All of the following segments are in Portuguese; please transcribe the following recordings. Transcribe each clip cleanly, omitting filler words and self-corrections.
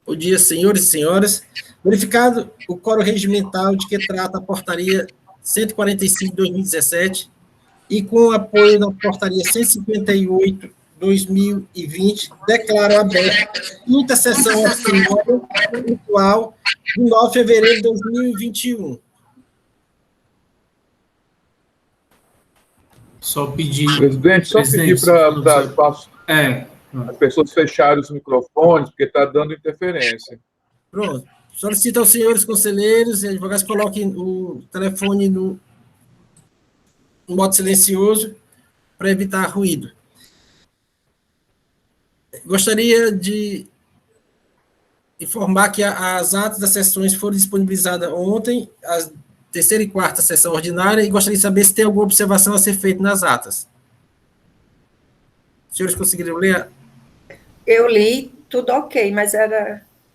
Bom dia, senhores e senhoras. Verificado o quórum regimental de que trata a portaria 145 de 2017 e com o apoio da portaria 158 de 2020, declaro aberta a quinta sessão ordinária virtual de 9 de fevereiro de 2021. Só pedir... Presidente, só pedir para as pessoas fecharem os microfones, porque está dando interferência. Pronto. Solicito aos senhores conselheiros e advogados que coloquem o telefone no modo silencioso para evitar ruído. Gostaria de informar que as atas das sessões foram disponibilizadas ontem, a terceira e quarta sessão ordinária, e gostaria de saber se tem alguma observação a ser feita nas atas. Os senhores conseguiram ler? Eu li, tudo ok, mas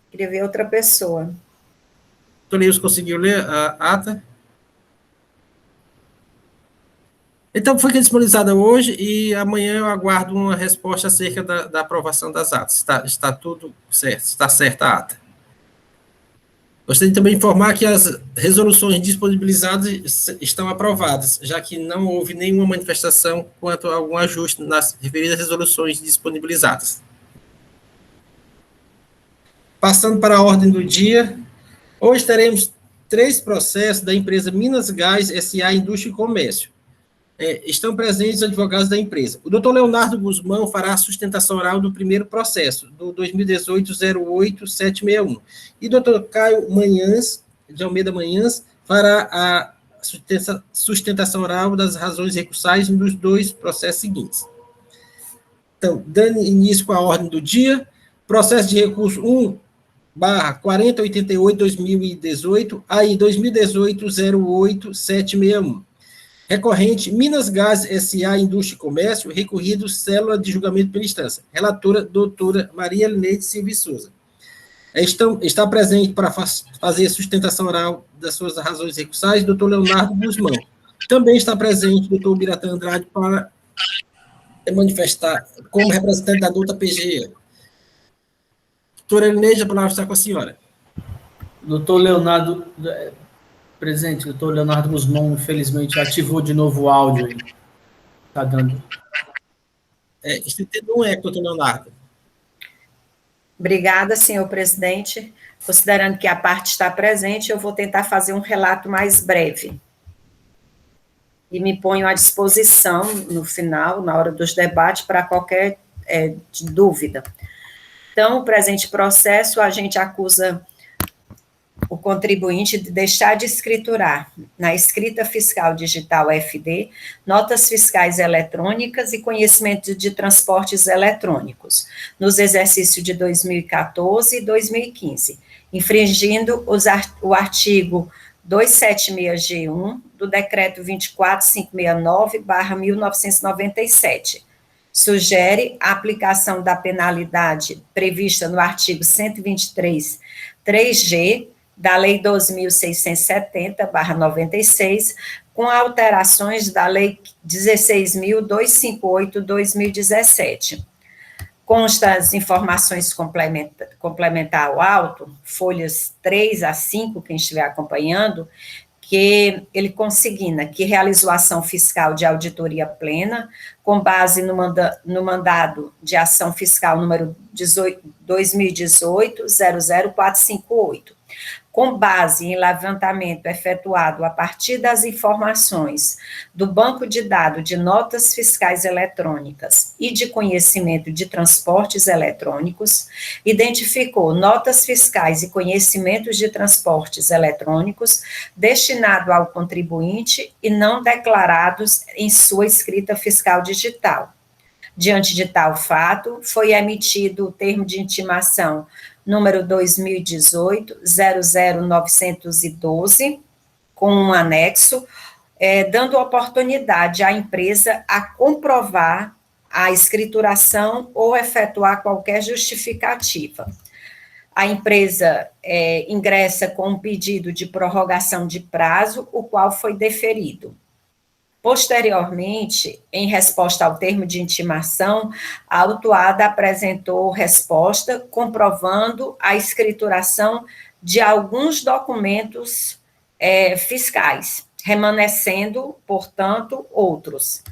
queria ver outra pessoa. Toleus conseguiu ler a ata? Então, foi disponibilizada hoje e amanhã eu aguardo uma resposta acerca da aprovação das atas. Está tudo certo, está certa a ata. Gostaria de também informar que as resoluções disponibilizadas estão aprovadas, já que não houve nenhuma manifestação quanto a algum ajuste nas referidas resoluções disponibilizadas. Passando para a ordem do dia, hoje teremos 3 processos da empresa Minas Gás S.A. Indústria e Comércio. Estão presentes os advogados da empresa. O doutor Leonardo Guzmão fará a sustentação oral do primeiro processo, do 2018-08761. E o doutor Caio Manhãs, de Almeida Manhãs, fará a sustentação oral das razões recursais dos 2 processos seguintes. Então, dando início com a ordem do dia, processo de recurso 1/4088-2018, aí 2018-08761. Recorrente, Minas Gás S.A. Indústria e Comércio, recorrido, célula de julgamento pela instância. Relatora, doutora Maria Lineide Silva e Souza. Está presente para fazer a sustentação oral das suas razões recursais, doutor Leonardo Guzmão. Também está presente o doutor Biratã Andrade para manifestar como representante da douta PGE. Doutora Lineide, a palavra está com a senhora. Doutor Leonardo... Presente, doutor Leonardo Guzmão, infelizmente, ativou de novo o áudio aí. Está dando. Estou tendo um eco, doutor Leonardo. Obrigada, senhor presidente. Considerando que a parte está presente, eu vou tentar fazer um relato mais breve. E me ponho à disposição, no final, na hora dos debates, para qualquer dúvida. Então, o presente processo, a gente acusa o contribuinte de deixar de escriturar na escrita fiscal digital FD, notas fiscais eletrônicas e conhecimento de transportes eletrônicos, nos exercícios de 2014 e 2015, infringindo o artigo 276G1 do Decreto 24569/1997. Sugere a aplicação da penalidade prevista no artigo 123, 3G, da Lei 2.670/96, com alterações da Lei 16.258/2017. Consta as informações complementar ao auto, folhas 3 a 5, quem estiver acompanhando, que ele consigna que realizou ação fiscal de auditoria plena, com base no mandado de ação fiscal número 2018-00458, com base em levantamento efetuado a partir das informações do Banco de Dados de Notas Fiscais Eletrônicas e de Conhecimento de Transportes Eletrônicos, identificou notas fiscais e conhecimentos de transportes eletrônicos destinados ao contribuinte e não declarados em sua escrita fiscal digital. Diante de tal fato, foi emitido o termo de intimação número 2018-00912, com um anexo, dando oportunidade à empresa a comprovar a escrituração ou efetuar qualquer justificativa. A empresa ingressa com um pedido de prorrogação de prazo, o qual foi deferido. Posteriormente, em resposta ao termo de intimação, a autuada apresentou resposta comprovando a escrituração de alguns documentos fiscais, remanescendo, portanto, outros.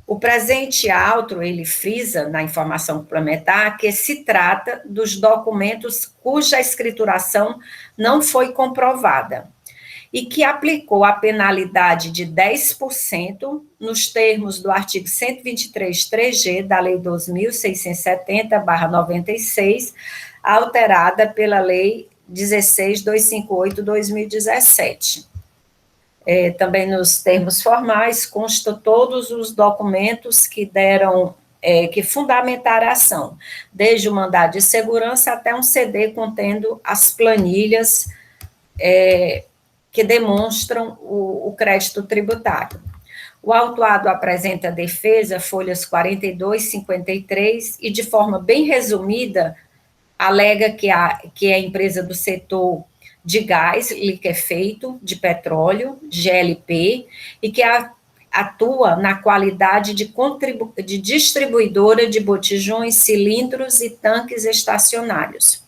O presente auto, ele frisa na informação complementar que se trata dos documentos cuja escrituração não foi comprovada e que aplicou a penalidade de 10% nos termos do artigo 123.3g da Lei 2.670/96, alterada pela Lei 16.258/2017. Também nos termos formais, constam todos os documentos que deram, que fundamentaram a ação, desde o mandado de segurança até um CD contendo as planilhas que demonstram o crédito tributário. O autuado apresenta defesa, folhas 42, 53, e de forma bem resumida, alega que a empresa do setor de gás liquefeito, de petróleo, GLP, e que atua na qualidade de distribuidora de botijões, cilindros e tanques estacionários,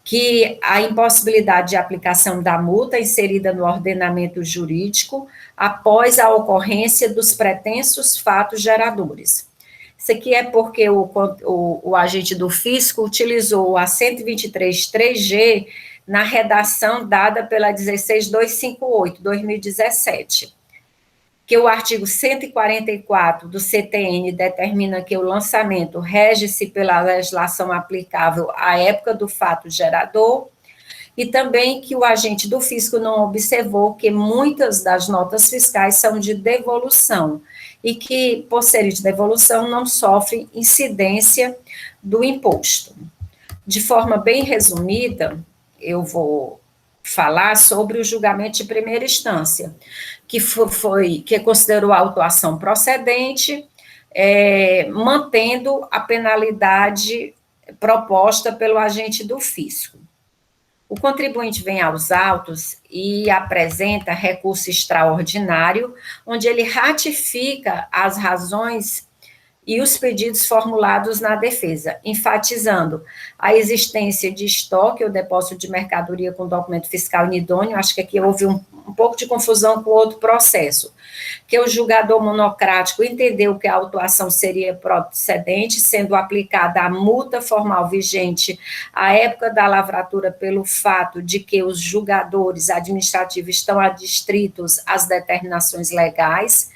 que a impossibilidade de aplicação da multa inserida no ordenamento jurídico após a ocorrência dos pretensos fatos geradores. Isso aqui é porque o agente do fisco utilizou a 123.3g na redação dada pela 16.258/2017, que o artigo 144 do CTN determina que o lançamento rege-se pela legislação aplicável à época do fato gerador, e também que o agente do fisco não observou que muitas das notas fiscais são de devolução, e que, por serem de devolução, não sofrem incidência do imposto. De forma bem resumida, eu vou falar sobre o julgamento de primeira instância, que considerou a autuação procedente, mantendo a penalidade proposta pelo agente do fisco. O contribuinte vem aos autos e apresenta recurso extraordinário, onde ele ratifica as razões e os pedidos formulados na defesa, enfatizando a existência de estoque ou depósito de mercadoria com documento fiscal inidôneo. Acho que aqui houve um pouco de confusão com outro processo, que o julgador monocrático entendeu que a autuação seria procedente, sendo aplicada a multa formal vigente à época da lavratura pelo fato de que os julgadores administrativos estão adstritos às determinações legais.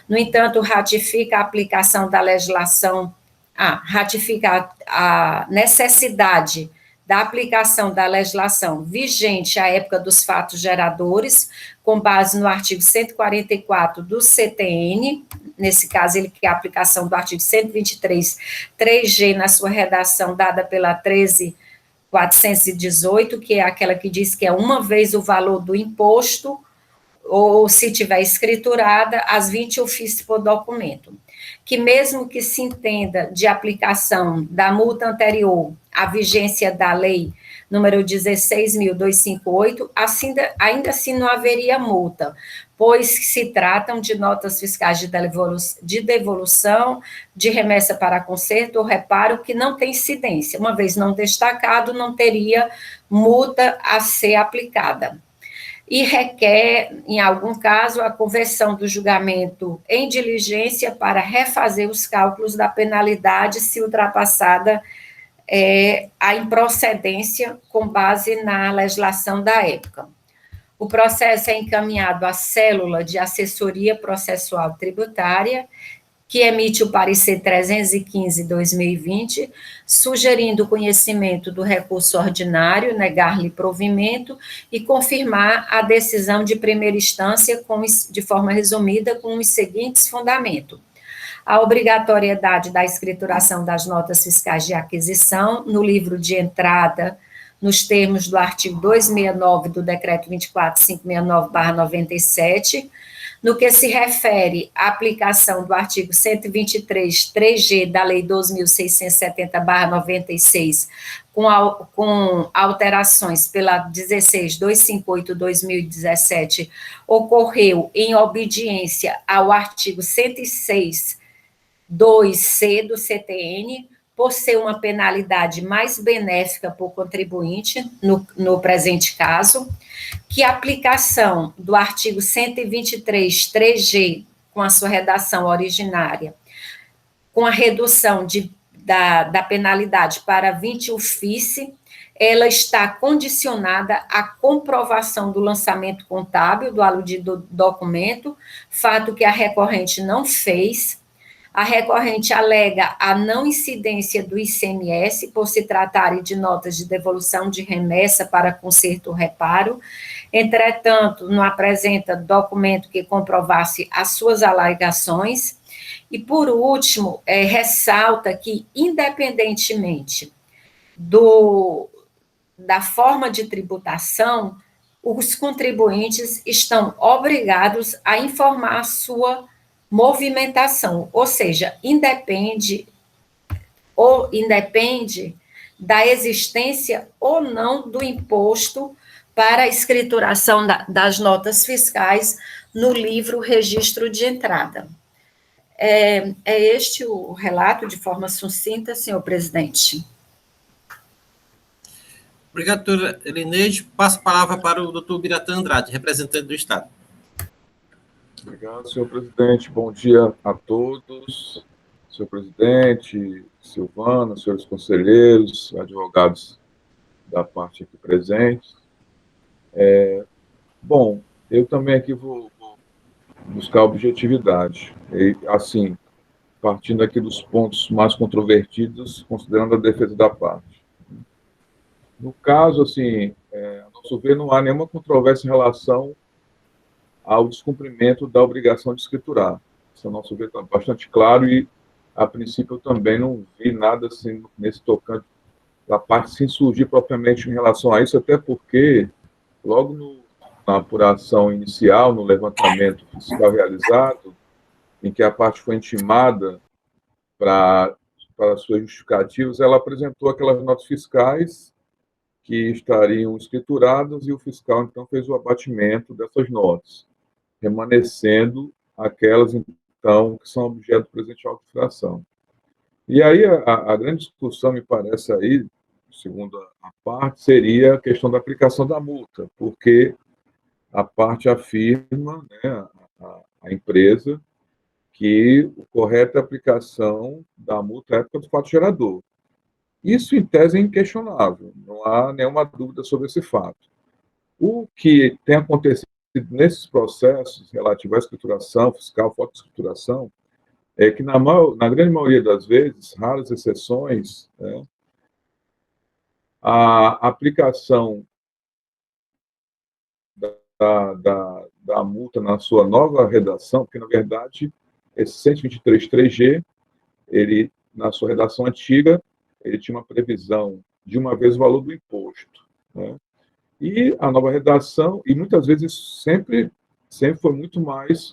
No entanto, ratifica a aplicação da legislação, ratifica a necessidade da aplicação da legislação vigente à época dos fatos geradores, com base no artigo 144 do CTN, nesse caso ele quer a aplicação do artigo 123.3g na sua redação dada pela 13.418, que é aquela que diz que é uma vez o valor do imposto, ou se tiver escriturada, as 20 ofícios por documento, que mesmo que se entenda de aplicação da multa anterior à vigência da lei número 16.258, ainda assim não haveria multa, pois se tratam de notas fiscais de devolução, de remessa para conserto ou reparo, que não tem incidência, uma vez não destacado, não teria multa a ser aplicada. E requer, em algum caso, a conversão do julgamento em diligência para refazer os cálculos da penalidade se ultrapassada a improcedência com base na legislação da época. O processo é encaminhado à célula de assessoria processual tributária, que emite o parecer 315/2020, sugerindo o conhecimento do recurso ordinário, negar-lhe provimento e confirmar a decisão de primeira instância de forma resumida com os seguintes fundamentos: a obrigatoriedade da escrituração das notas fiscais de aquisição no livro de entrada, nos termos do artigo 269 do Decreto 24.569/97, No que se refere à aplicação do artigo 123, 3G da Lei 2.670/96, com alterações pela 16.258/2017, ocorreu em obediência ao artigo 106, 2C do CTN, por ser uma penalidade mais benéfica para o contribuinte, no presente caso, que a aplicação do artigo 123, 3G, com a sua redação originária, com a redução da penalidade para 20 UFICE, ela está condicionada à comprovação do lançamento contábil do aludido documento, fato que a recorrente não fez. A recorrente alega a não incidência do ICMS, por se tratarem de notas de devolução de remessa para conserto ou reparo. Entretanto, não apresenta documento que comprovasse as suas alegações. E, por último, ressalta que, independentemente da forma de tributação, os contribuintes estão obrigados a informar a sua movimentação, ou seja, independe da existência ou não do imposto para a escrituração das notas fiscais no livro Registro de Entrada. É este o relato, de forma sucinta, senhor presidente. Obrigado, doutora Elineide. Passo a palavra para o doutor Biratã Andrade, representante do Estado. Obrigado, senhor presidente. Bom dia a todos. Senhor presidente, Silvana, senhores conselheiros, advogados da parte aqui presentes. Bom, eu também aqui vou buscar objetividade. E, assim, partindo aqui dos pontos mais controvertidos, considerando a defesa da parte. No caso, assim, a nosso ver, não há nenhuma controvérsia em relação ao descumprimento da obrigação de escriturar. Isso, a nosso ver, está bastante claro e, a princípio, eu também não vi nada assim nesse tocante da parte sem surgir propriamente em relação a isso, até porque, logo na apuração inicial, no levantamento fiscal realizado, em que a parte foi intimada para suas justificativas, ela apresentou aquelas notas fiscais que estariam escrituradas e o fiscal, então, fez o abatimento dessas notas, remanescendo aquelas, então, que são objeto do presente auto de infração. E aí, a grande discussão, me parece aí, segundo a parte, seria a questão da aplicação da multa, porque a parte afirma, né, a empresa, que o correto é a aplicação da multa à época do fato gerador. Isso, em tese, é inquestionável, não há nenhuma dúvida sobre esse fato. O que tem acontecido nesses processos relativos à escrituração fiscal, fotoescrituração, é que, na grande maioria das vezes, raras exceções, né, a aplicação da multa na sua nova redação, porque, na verdade, esse 123.3G, ele, na sua redação antiga, ele tinha uma previsão de uma vez o valor do imposto, né? E a nova redação, e muitas vezes sempre foi muito mais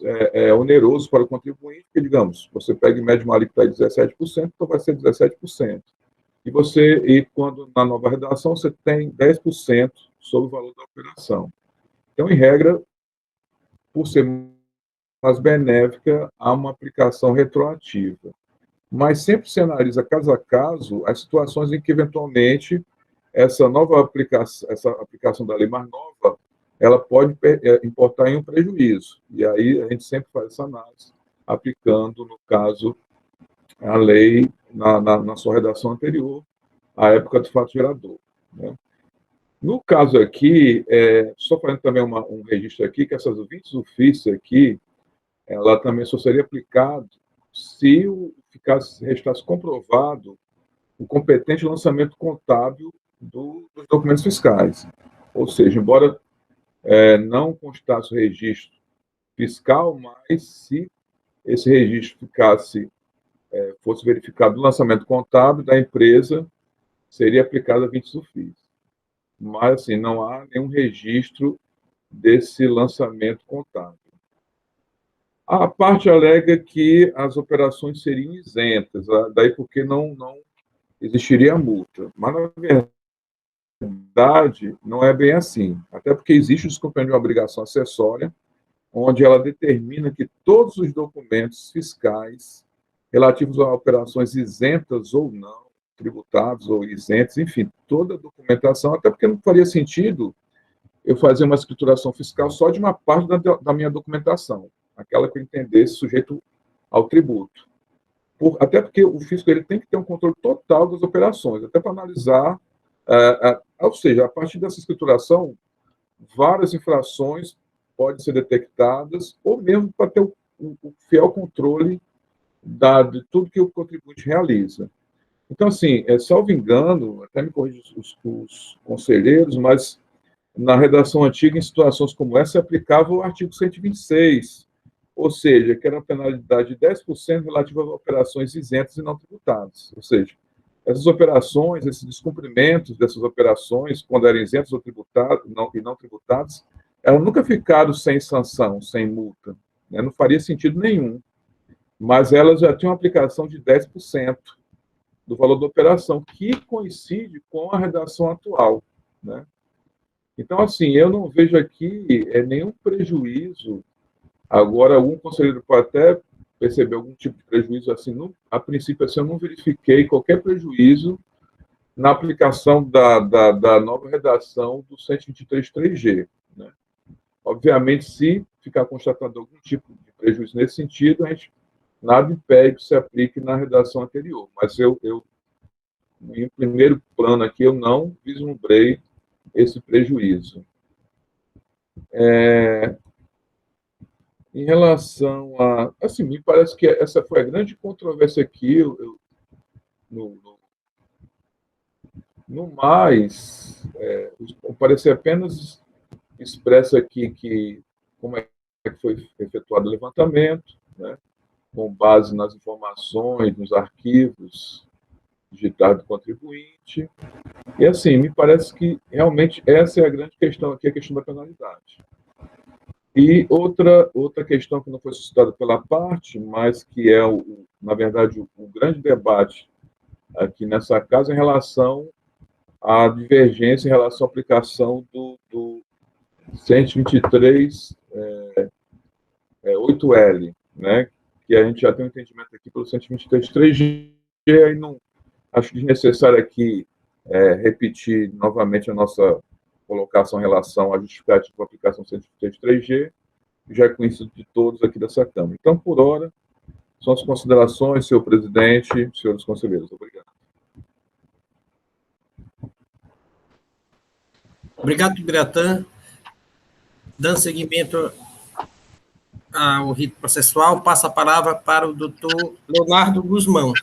oneroso para o contribuinte, porque, digamos, você pega em média uma alíquota de 17%, então vai ser 17%. E quando na nova redação você tem 10% sobre o valor da operação. Então, em regra, por ser mais benéfica, há uma aplicação retroativa. Mas sempre se analisa caso a caso as situações em que, eventualmente, essa aplicação da lei mais nova, ela pode importar em um prejuízo. E aí a gente sempre faz essa análise, aplicando, no caso, a lei na sua redação anterior, à época do fato gerador, né? No caso aqui, só fazendo também um registro aqui, que essas 20 UFICs aqui, ela também só seria aplicada se restasse comprovado o competente lançamento contábil dos documentos fiscais. Ou seja, embora não constasse o registro fiscal, mas se esse registro fosse verificado no lançamento contábil da empresa, seria aplicado a 20 UFICs. Mas, assim, não há nenhum registro desse lançamento contábil. A parte alega que as operações seriam isentas, daí porque não existiria multa. Mas, na verdade, não é bem assim. Até porque existe o descumprimento de uma obrigação acessória, onde ela determina que todos os documentos fiscais relativos a operações isentas ou não, tributados ou isentos, enfim, toda a documentação, até porque não faria sentido eu fazer uma escrituração fiscal só de uma parte da minha documentação, aquela que eu entendesse sujeito ao tributo. Até porque o fisco ele tem que ter um controle total das operações, até para analisar, ou seja, a partir dessa escrituração, várias infrações podem ser detectadas, ou mesmo para ter o fiel controle de tudo que o contribuinte realiza. Então, assim, salvo engano, até me corrigem os conselheiros, mas na redação antiga, em situações como essa, se aplicava o artigo 126, ou seja, que era uma penalidade de 10% relativa a operações isentas e não tributadas. Ou seja, essas operações, esses descumprimentos dessas operações, quando eram isentas ou tributadas, e não tributadas, elas nunca ficaram sem sanção, sem multa, né? Não faria sentido nenhum. Mas elas já tinham uma aplicação de 10% do valor da operação, que coincide com a redação atual, né? Então, assim, eu não vejo aqui nenhum prejuízo. Agora, algum conselheiro pode até perceber algum tipo de prejuízo, assim, a princípio, assim, eu não verifiquei qualquer prejuízo na aplicação da nova redação do 123.3G, né? Obviamente, se ficar constatado algum tipo de prejuízo nesse sentido, a gente nada impede que se aplique na redação anterior. Mas em primeiro plano aqui, eu não vislumbrei esse prejuízo. Em relação a... Assim, me parece que essa foi a grande controvérsia aqui. No mais, o parecer apenas expressa aqui como é que foi efetuado o levantamento, né, com base nas informações, nos arquivos digitados do contribuinte. E, assim, me parece que realmente essa é a grande questão aqui, a questão da penalidade. E outra questão que não foi suscitada pela parte, mas que é, na verdade, o grande debate aqui nessa casa em relação à divergência em relação à aplicação do 123 8L, né, que a gente já tem um entendimento aqui pelo 123.3G, aí não acho desnecessário aqui repetir novamente a nossa colocação em relação à justificativa da aplicação 123.3G, já é conhecido de todos aqui dessa Câmara. Então, por hora, são as considerações, senhor presidente, senhores conselheiros. Obrigado. Obrigado, Biratã. Dando seguimento ao rito processual, passa a palavra para o doutor Leonardo Guzmão.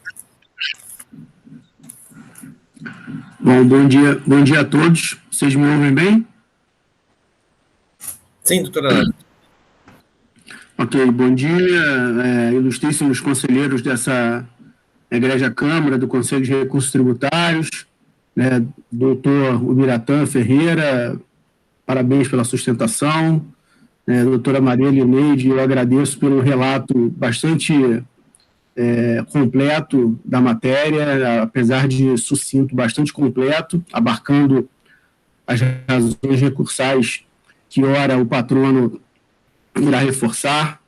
Bom dia a todos. Vocês me ouvem bem? Sim, doutora Ana. Ok, bom dia, ilustríssimos conselheiros dessa egrégia Câmara, do Conselho de Recursos Tributários, né, doutor Ubiratã Ferreira, parabéns pela sustentação, doutora Maria Lineide, eu agradeço pelo relato bastante completo da matéria, apesar de sucinto, bastante completo, abarcando as razões recursais que, ora, o patrono irá reforçar.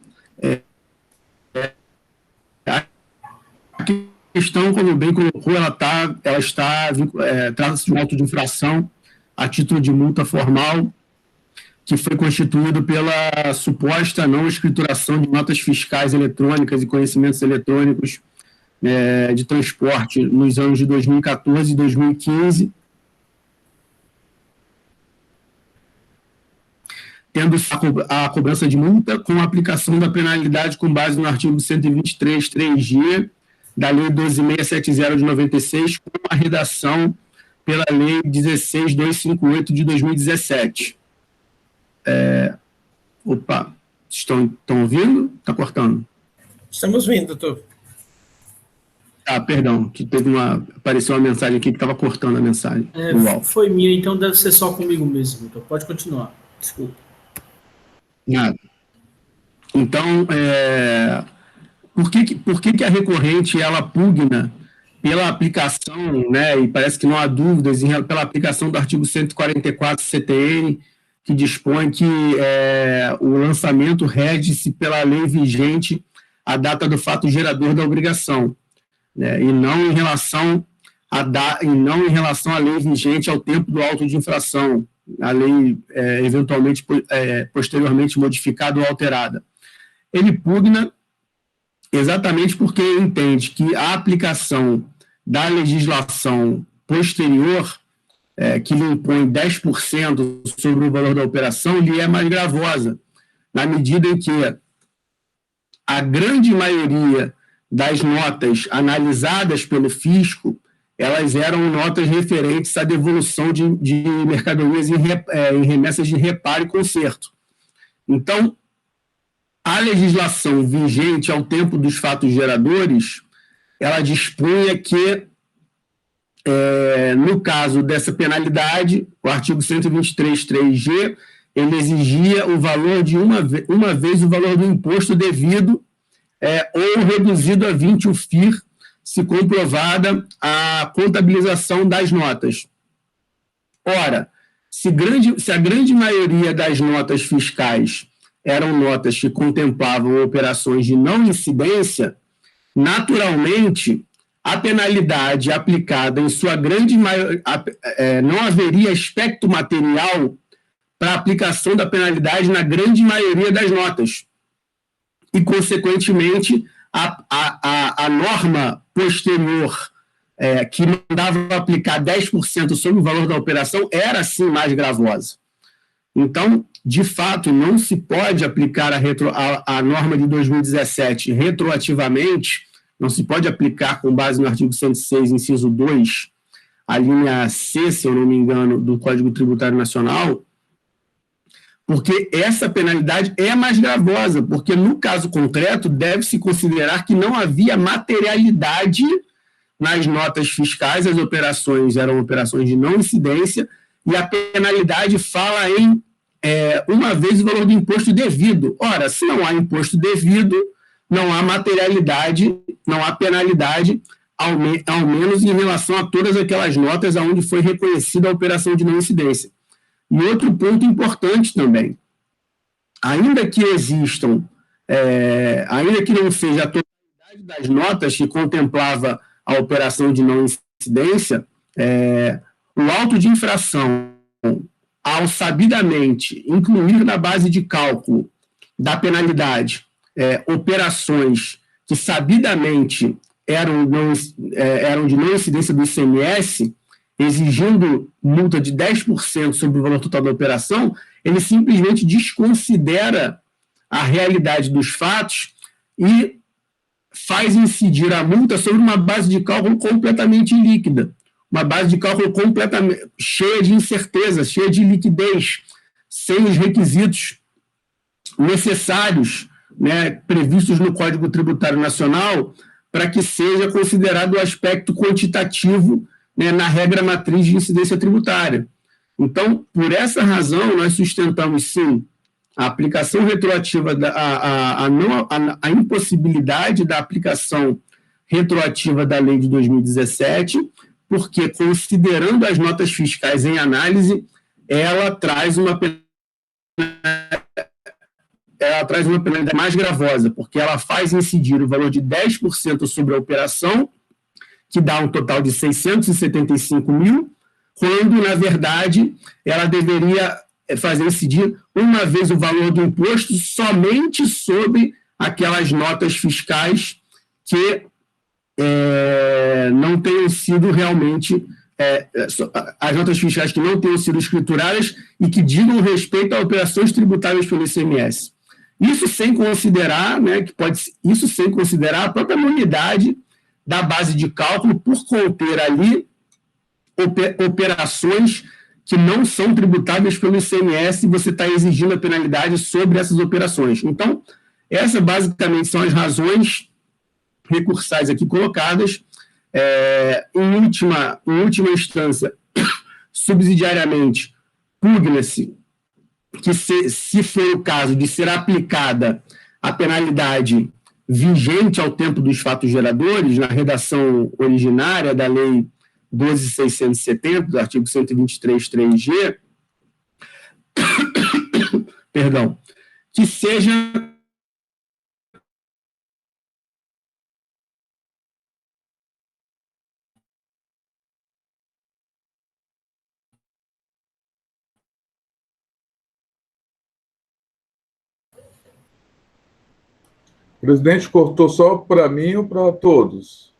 A questão, como bem colocou, trata-se de um auto de infração a título de multa formal, que foi constituído pela suposta não escrituração de notas fiscais eletrônicas e conhecimentos eletrônicos de transporte nos anos de 2014 e 2015, tendo a cobrança de multa com a aplicação da penalidade com base no artigo 123.3G da Lei 12.670 de 96, com a redação pela Lei 16.258 de 2017. Estão ouvindo? Está cortando? Estamos ouvindo, doutor. Perdão, que apareceu uma mensagem aqui que estava cortando a mensagem. Foi minha, então deve ser só comigo mesmo, doutor. Pode continuar. Desculpa. Nada. Então, por que a recorrente ela pugna pela aplicação, né, e parece que não há dúvidas, pela aplicação do artigo 144 CTN, que dispõe que o lançamento rege-se pela lei vigente à data do fato gerador da obrigação, né, e não em relação à lei vigente ao tempo do auto de infração, a lei eventualmente posteriormente modificada ou alterada. Ele pugna exatamente porque entende que a aplicação da legislação posterior, que lhe impõe 10% sobre o valor da operação, lhe é mais gravosa, na medida em que a grande maioria das notas analisadas pelo fisco, elas eram notas referentes à devolução de mercadorias em remessas de reparo e conserto. Então, a legislação vigente ao tempo dos fatos geradores, ela dispunha que, no caso dessa penalidade, o artigo 123.3G, ele exigia o valor de uma vez o valor do imposto devido ou reduzido a 20 o FIR, se comprovada a contabilização das notas. Ora, se a grande maioria das notas fiscais eram notas que contemplavam operações de não incidência, naturalmente, a penalidade aplicada em sua grande maioria, não haveria aspecto material para a aplicação da penalidade na grande maioria das notas. E, consequentemente, a norma posterior que mandava aplicar 10% sobre o valor da operação era, sim, mais gravosa. Então, de fato, não se pode aplicar a norma de 2017 retroativamente, não se pode aplicar com base no artigo 106, inciso 2, a linha C, se eu não me engano, do Código Tributário Nacional, porque essa penalidade é mais gravosa, porque no caso concreto deve-se considerar que não havia materialidade nas notas fiscais, as operações eram operações de não incidência, e a penalidade fala em uma vez o valor do imposto devido. Ora, se não há imposto devido, não há materialidade, não há penalidade, ao menos em relação a todas aquelas notas onde foi reconhecida a operação de não incidência. E outro ponto importante também, ainda que existam, ainda que não seja a totalidade das notas que contemplava a operação de não incidência, o auto de infração, ao sabidamente incluir na base de cálculo da penalidade operações que sabidamente eram de não incidência do ICMS, exigindo multa de 10% sobre o valor total da operação, ele simplesmente desconsidera a realidade dos fatos e faz incidir a multa sobre uma base de cálculo completamente ilíquida, uma base de cálculo completamente cheia de incertezas, cheia de liquidez, sem os requisitos necessários, né, previstos no Código Tributário Nacional, para que seja considerado o aspecto quantitativo, né, na regra matriz de incidência tributária. Então, por essa razão, nós sustentamos, sim, a aplicação retroativa, a impossibilidade da aplicação retroativa da lei de 2017, porque, considerando as notas fiscais em análise, ela traz uma penalidade mais gravosa, porque ela faz incidir o valor de 10% sobre a operação, que dá um total de 675 mil, quando, na verdade, ela deveria fazer incidir uma vez o valor do imposto somente sobre aquelas notas fiscais que não tenham sido realmente, as notas fiscais que não tenham sido escrituradas e que digam respeito a operações tributáveis pelo ICMS. Isso sem considerar, né, isso sem considerar a própria nulidade da base de cálculo por conter ali operações que não são tributáveis pelo ICMS e você está exigindo a penalidade sobre essas operações. Então, essas basicamente são as razões recursais aqui colocadas. Em última instância, subsidiariamente, pugna-se que, se for o caso de ser aplicada a penalidade vigente ao tempo dos fatos geradores, na redação originária da Lei 12.670, do artigo 123.3G, perdão, que seja O presidente cortou só para mim ou para todos?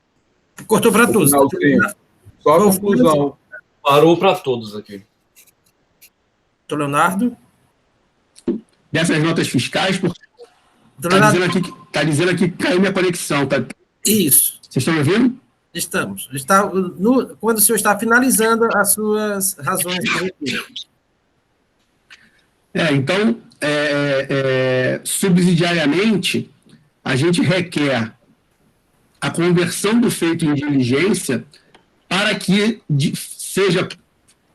Cortou para todos. Só a conclusão. Parou para todos aqui. Doutor Leonardo? Dessas notas fiscais, porque está dizendo aqui que caiu minha conexão. Tá? Isso. Vocês estão me ouvindo? Estamos. Quando o senhor está finalizando as suas razões de recuo. Então, subsidiariamente, a gente requer a conversão do feito em diligência para que seja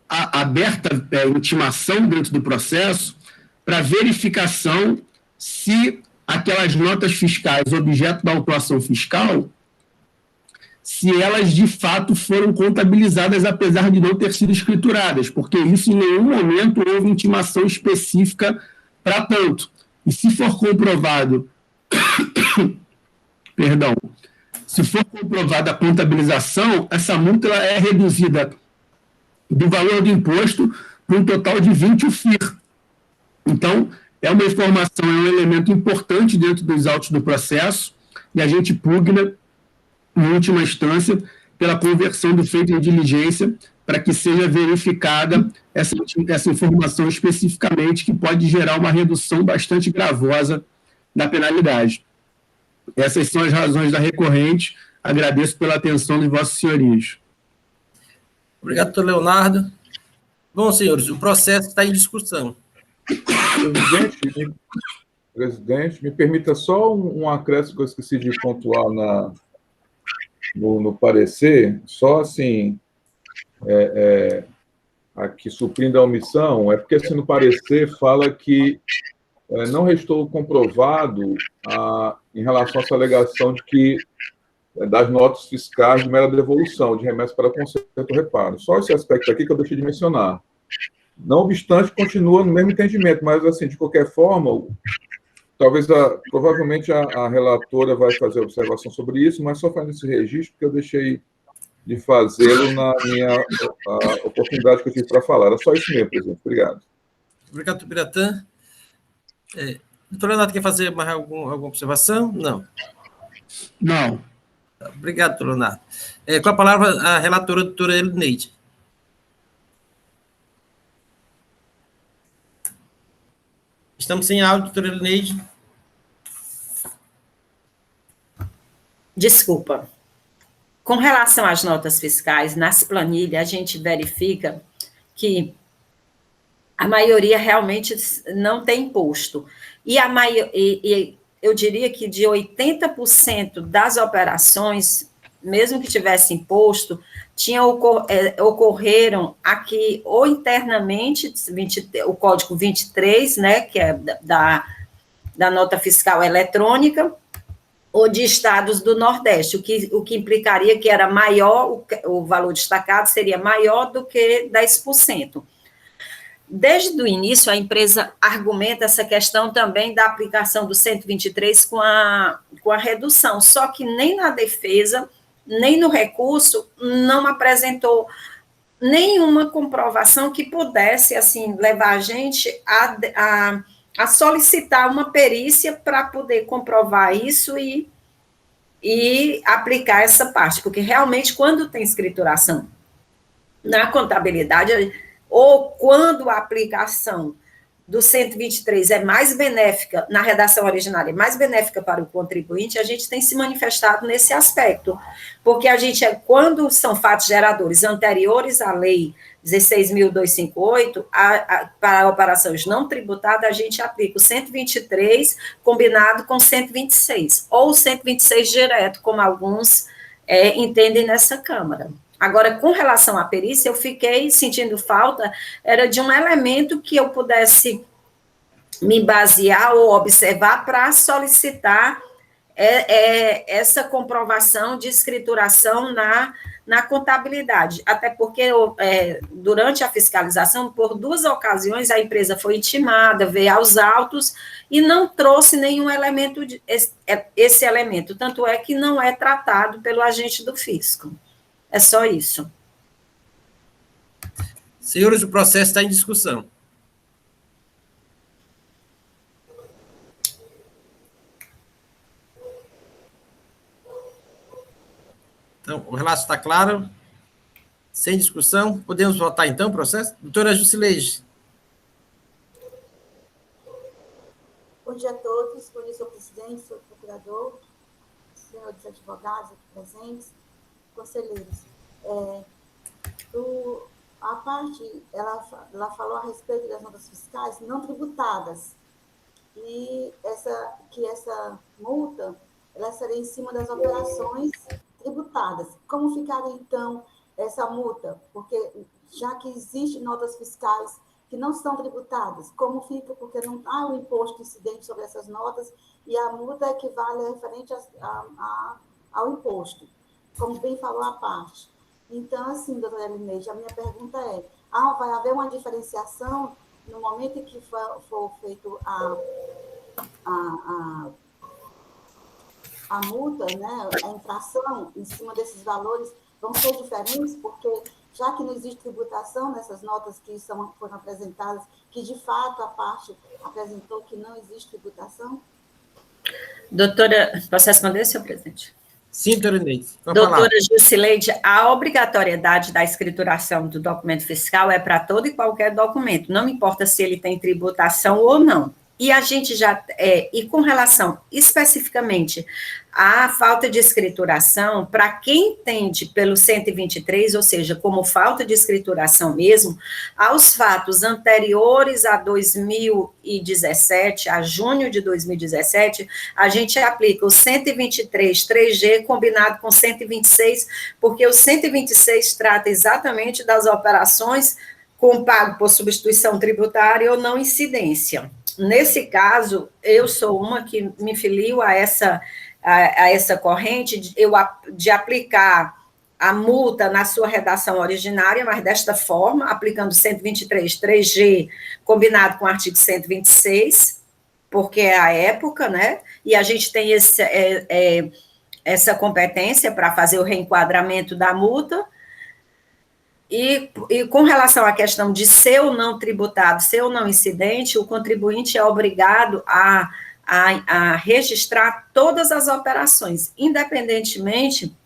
aberta intimação dentro do processo para verificação se aquelas notas fiscais objeto da autuação fiscal, se elas de fato foram contabilizadas apesar de não ter sido escrituradas, porque isso em nenhum momento houve intimação específica para tanto. E se for comprovado perdão, se for comprovada a contabilização, essa multa ela é reduzida do valor do imposto para um total de 20 UFIR. Então, é uma informação, é um elemento importante dentro dos autos do processo, e a gente pugna, em última instância, pela conversão do feito em diligência, para que seja verificada essa informação especificamente, que pode gerar uma redução bastante gravosa da penalidade. Essas são as razões da recorrente. Agradeço pela atenção de vossas senhorias. Obrigado, doutor Leonardo. Bom, senhores, o processo está em discussão. Presidente, me permita só um acréscimo que eu esqueci de pontuar no parecer, só assim, aqui suprindo a omissão, é porque assim, no parecer fala que não restou comprovado em relação a essa alegação de que das notas fiscais de mera devolução de remessa para conserto ou reparo. Só esse aspecto aqui que eu deixei de mencionar. Não obstante, continua no mesmo entendimento, mas, assim, de qualquer forma, talvez, provavelmente, a relatora vai fazer observação sobre isso, mas só fazendo esse registro, porque eu deixei de fazê-lo na minha oportunidade que eu tive para falar. Era só isso mesmo, presidente. Obrigado. Obrigado, doutor Biratã. Doutor Leonardo, quer fazer mais alguma observação? Não. Não. Obrigado, doutor Leonardo. Com a palavra, a relatora, doutora Elineide. Estamos sem áudio, doutora Elineide. Desculpa. Com relação às notas fiscais, nas planilhas, a gente verifica que a maioria realmente não tem imposto. E eu diria que de 80% das operações, mesmo que tivesse imposto, ocorreram aqui ou internamente, o código 23, né, que é da nota fiscal eletrônica, ou de estados do Nordeste, o que implicaria que era maior, o valor destacado seria maior do que 10%. Desde o início, a empresa argumenta essa questão também da aplicação do 123 com a redução, só que nem na defesa, nem no recurso, não apresentou nenhuma comprovação que pudesse, assim, levar a gente a solicitar uma perícia para poder comprovar isso e aplicar essa parte, porque realmente, quando tem escrituração na contabilidade, ou quando a aplicação do 123 é mais benéfica, na redação originária, é mais benéfica para o contribuinte, a gente tem se manifestado nesse aspecto, porque quando são fatos geradores anteriores à lei 16.258, para operações não tributadas, a gente aplica o 123 combinado com 126, ou 126 direto, como alguns entendem nessa Câmara. Agora, com relação à perícia, eu fiquei sentindo falta, era de um elemento que eu pudesse me basear ou observar para solicitar essa comprovação de escrituração na contabilidade. Até porque, durante a fiscalização, por 2 ocasiões, a empresa foi intimada, veio aos autos e não trouxe nenhum elemento, esse elemento. Tanto é que não é tratado pelo agente do fisco. É só isso. Senhores, o processo está em discussão. Então, o relato está claro? Sem discussão? Podemos votar, então, o processo? Doutora Jusileide. Bom dia a todos. Bom dia, senhor presidente, senhor procurador, senhores advogados aqui presentes, conselheiros. A parte, ela falou a respeito das notas fiscais não tributadas, e essa multa ela seria em cima das operações tributadas. Como ficaria, então, essa multa? Porque, já que existem notas fiscais que não são tributadas, como fica? Porque não há um imposto incidente sobre essas notas e a multa equivale referente ao imposto, como bem falou a parte. Então, assim, doutora Elineide, a minha pergunta é, vai haver uma diferenciação no momento em que for feito a multa, né, a infração em cima desses valores vão ser diferentes, porque já que não existe tributação nessas notas que foram apresentadas, que de fato a parte apresentou que não existe tributação? Doutora, posso responder, senhor presidente? Sim, doutora Elineide. Doutora Jusileide, a obrigatoriedade da escrituração do documento fiscal é para todo e qualquer documento, não importa se ele tem tributação ou não. E a gente e com relação especificamente à falta de escrituração, para quem entende pelo 123, ou seja, como falta de escrituração mesmo, aos fatos anteriores a 2017, a junho de 2017, a gente aplica o 123 3G combinado com 126, porque o 126 trata exatamente das operações com pago por substituição tributária ou não incidência. Nesse caso, eu sou uma que me filio a essa corrente de aplicar a multa na sua redação originária, mas desta forma, aplicando 123 3G, combinado com o artigo 126, porque é a época, né? E a gente tem essa competência para fazer o reenquadramento da multa. E com relação à questão de ser ou não tributado, ser ou não incidente, o contribuinte é obrigado a registrar todas as operações, independentemente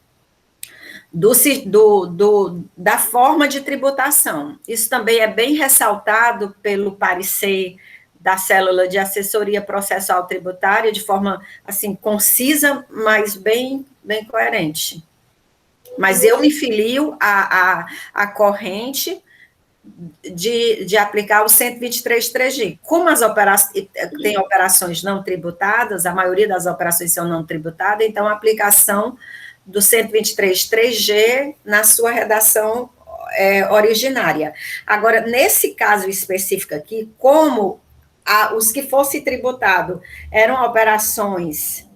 da forma de tributação. Isso também é bem ressaltado pelo parecer da célula de assessoria processual tributária, de forma, assim, concisa, mas bem coerente. Mas eu me filio à corrente de aplicar o 123 3G. Como tem operações não tributadas, a maioria das operações são não tributadas, então a aplicação do 123 3G na sua redação originária. Agora, nesse caso específico aqui, como os que fossem tributados eram operações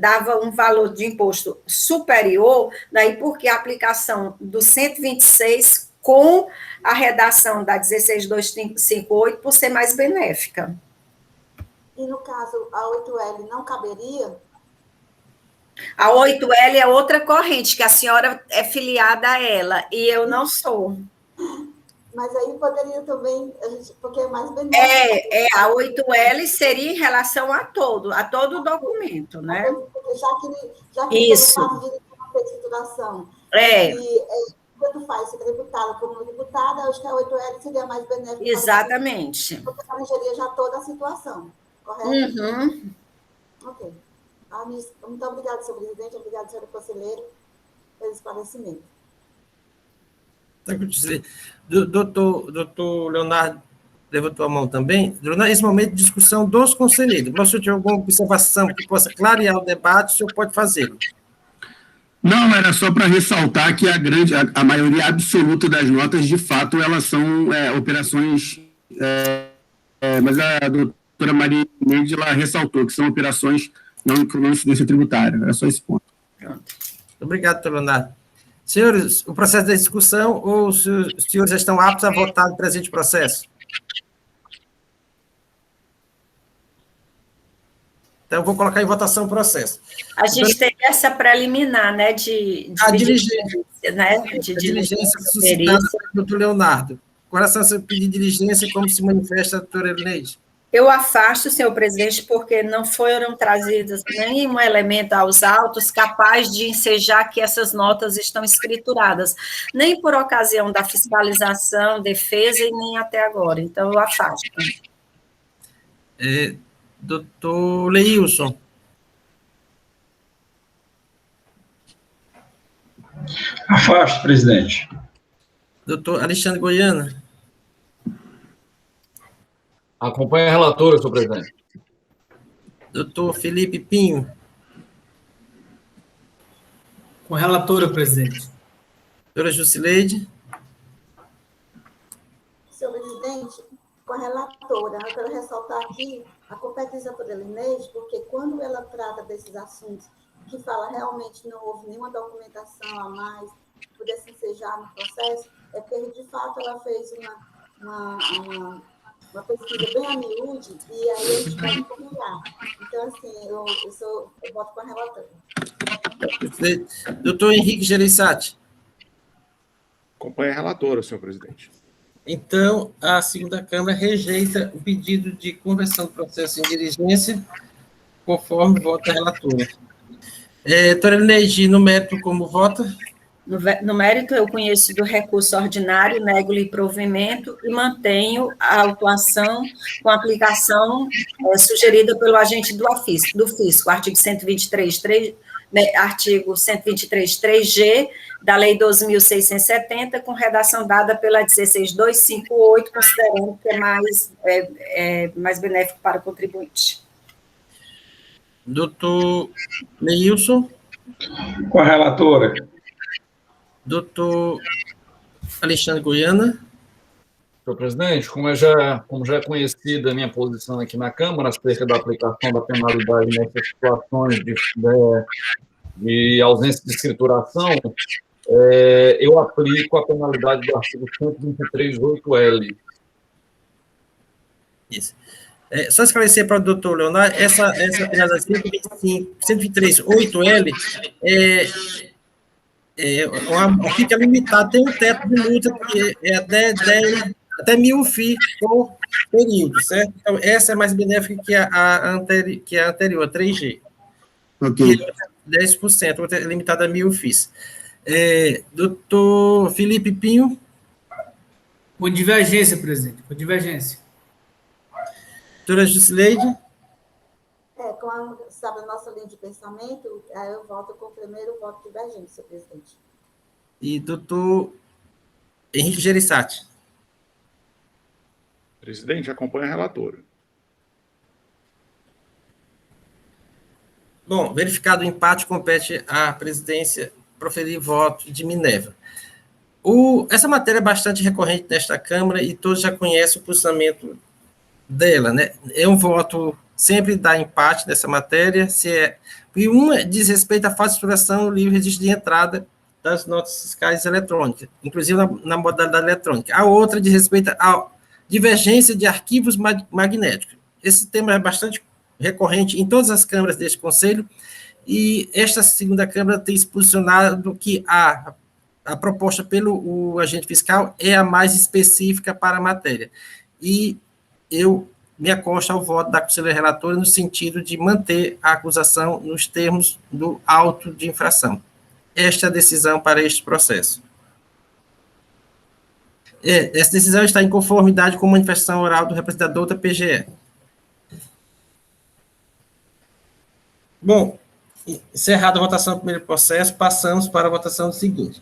dava um valor de imposto superior, daí porque a aplicação do 126 com a redação da 16258 por ser mais benéfica. E no caso, a 8L não caberia? A 8L é outra corrente, que a senhora é filiada a ela, e eu não sou. Mas aí poderia também, porque é mais benéfico. A 8L seria em relação a todo documento, né? Já que isso. Pelo fato de não ter escrituração, tanto faz ser tributada como não tributada, acho que a 8L seria mais benéfica. Exatamente. Porque abrangeria já toda a situação, correto? Uhum. Ok. Muito obrigada, senhor presidente, obrigado, senhor conselheiro, pelo esclarecimento. Doutor Leonardo levantou a mão também. Nesse momento de discussão dos conselheiros, se o senhor tiver alguma observação que possa clarear o debate, o senhor pode fazê-lo. Não, era só para ressaltar que a maioria absoluta das notas, de fato, elas são operações mas a doutora Maria Mendes ela ressaltou que são operações não com incidência tributária. Era só esse ponto. Obrigado, doutor Leonardo. Senhores, o processo da discussão ou os senhores já estão aptos a votar no presente processo? Então, eu vou colocar em votação o processo. A gente tem essa preliminar, né, A diligência. Né, De diligência suscitada pelo doutor Leonardo. Com relação a esse pedido de diligência, como se manifesta a doutora Elineide? Eu afasto, senhor presidente, porque não foram trazidos nenhum elemento aos autos capaz de ensejar que essas notas estão escrituradas, nem por ocasião da fiscalização, defesa e nem até agora. Então, eu afasto. Doutor Leilson. Afasto, presidente. Doutor Alexandre Goiana. Acompanhe a relatora, senhor presidente. Doutor Felipe Pinho. Com a relatora, presidente. Doutora Jusileide. Senhor presidente, com a relatora, eu quero ressaltar aqui a competência da doutora Elineide, porque quando ela trata desses assuntos que fala realmente não houve nenhuma documentação a mais que pudesse ensejar no processo, é porque, de fato, ela fez uma pesquisa bem a miúde, e aí a gente pode confiar. Então, assim, eu voto com a relatora. Doutor Henrique Gereissati. Acompanhe a relatora, senhor presidente. Então, a segunda Câmara rejeita o pedido de conversão do processo em diligência, conforme vota a relatora. Doutora Elineide, no mérito, como vota? No mérito, eu conheço do recurso ordinário, nego-lhe provimento e mantenho a autuação com a aplicação sugerida pelo agente do fisco, artigo 123.3G da Lei 12.670, com redação dada pela 16.258, considerando que é mais benéfico para o contribuinte. Doutor Leilson. Com a relatora. Doutor Alexandre Goiana. Senhor presidente, como já é conhecida a minha posição aqui na Câmara acerca da aplicação da penalidade nessas situações de ausência de escrituração, eu aplico a penalidade do artigo 123.8L. Isso. Só esclarecer para o doutor Leonardo, essa penalidade 123.8L fica limitado, tem um teto de multa que é até 1.000 FII por período, certo? Então, essa é mais benéfica que a anterior, a 3G. Ok. Que é 10%, outra é limitada a 1.000 FIIs. Doutor Felipe Pinho. Com divergência, presidente, com divergência. Doutora Jusileide. Sabe a nossa linha de pensamento, aí eu voto com o primeiro voto divergente, senhor presidente. E doutor Henrique Gereissati. Presidente, acompanhe a relatora. Bom, verificado o empate, compete à presidência proferir voto de Minerva. Essa matéria é bastante recorrente nesta Câmara e todos já conhecem o posicionamento dela, né? É um voto sempre dá empate nessa matéria, e uma diz respeito à faturação do livre registro de entrada das notas fiscais eletrônicas, inclusive na modalidade eletrônica. A outra diz respeito à divergência de arquivos magnéticos. Esse tema é bastante recorrente em todas as câmaras deste Conselho, e esta segunda Câmara tem se posicionado que a proposta pelo agente fiscal é a mais específica para a matéria. E eu me acosto ao voto da conselheira relatora no sentido de manter a acusação nos termos do auto de infração. Esta é a decisão para este processo. Essa decisão está em conformidade com a manifestação oral do representador da PGE. Bom, encerrada a votação do primeiro processo, passamos para a votação do seguinte.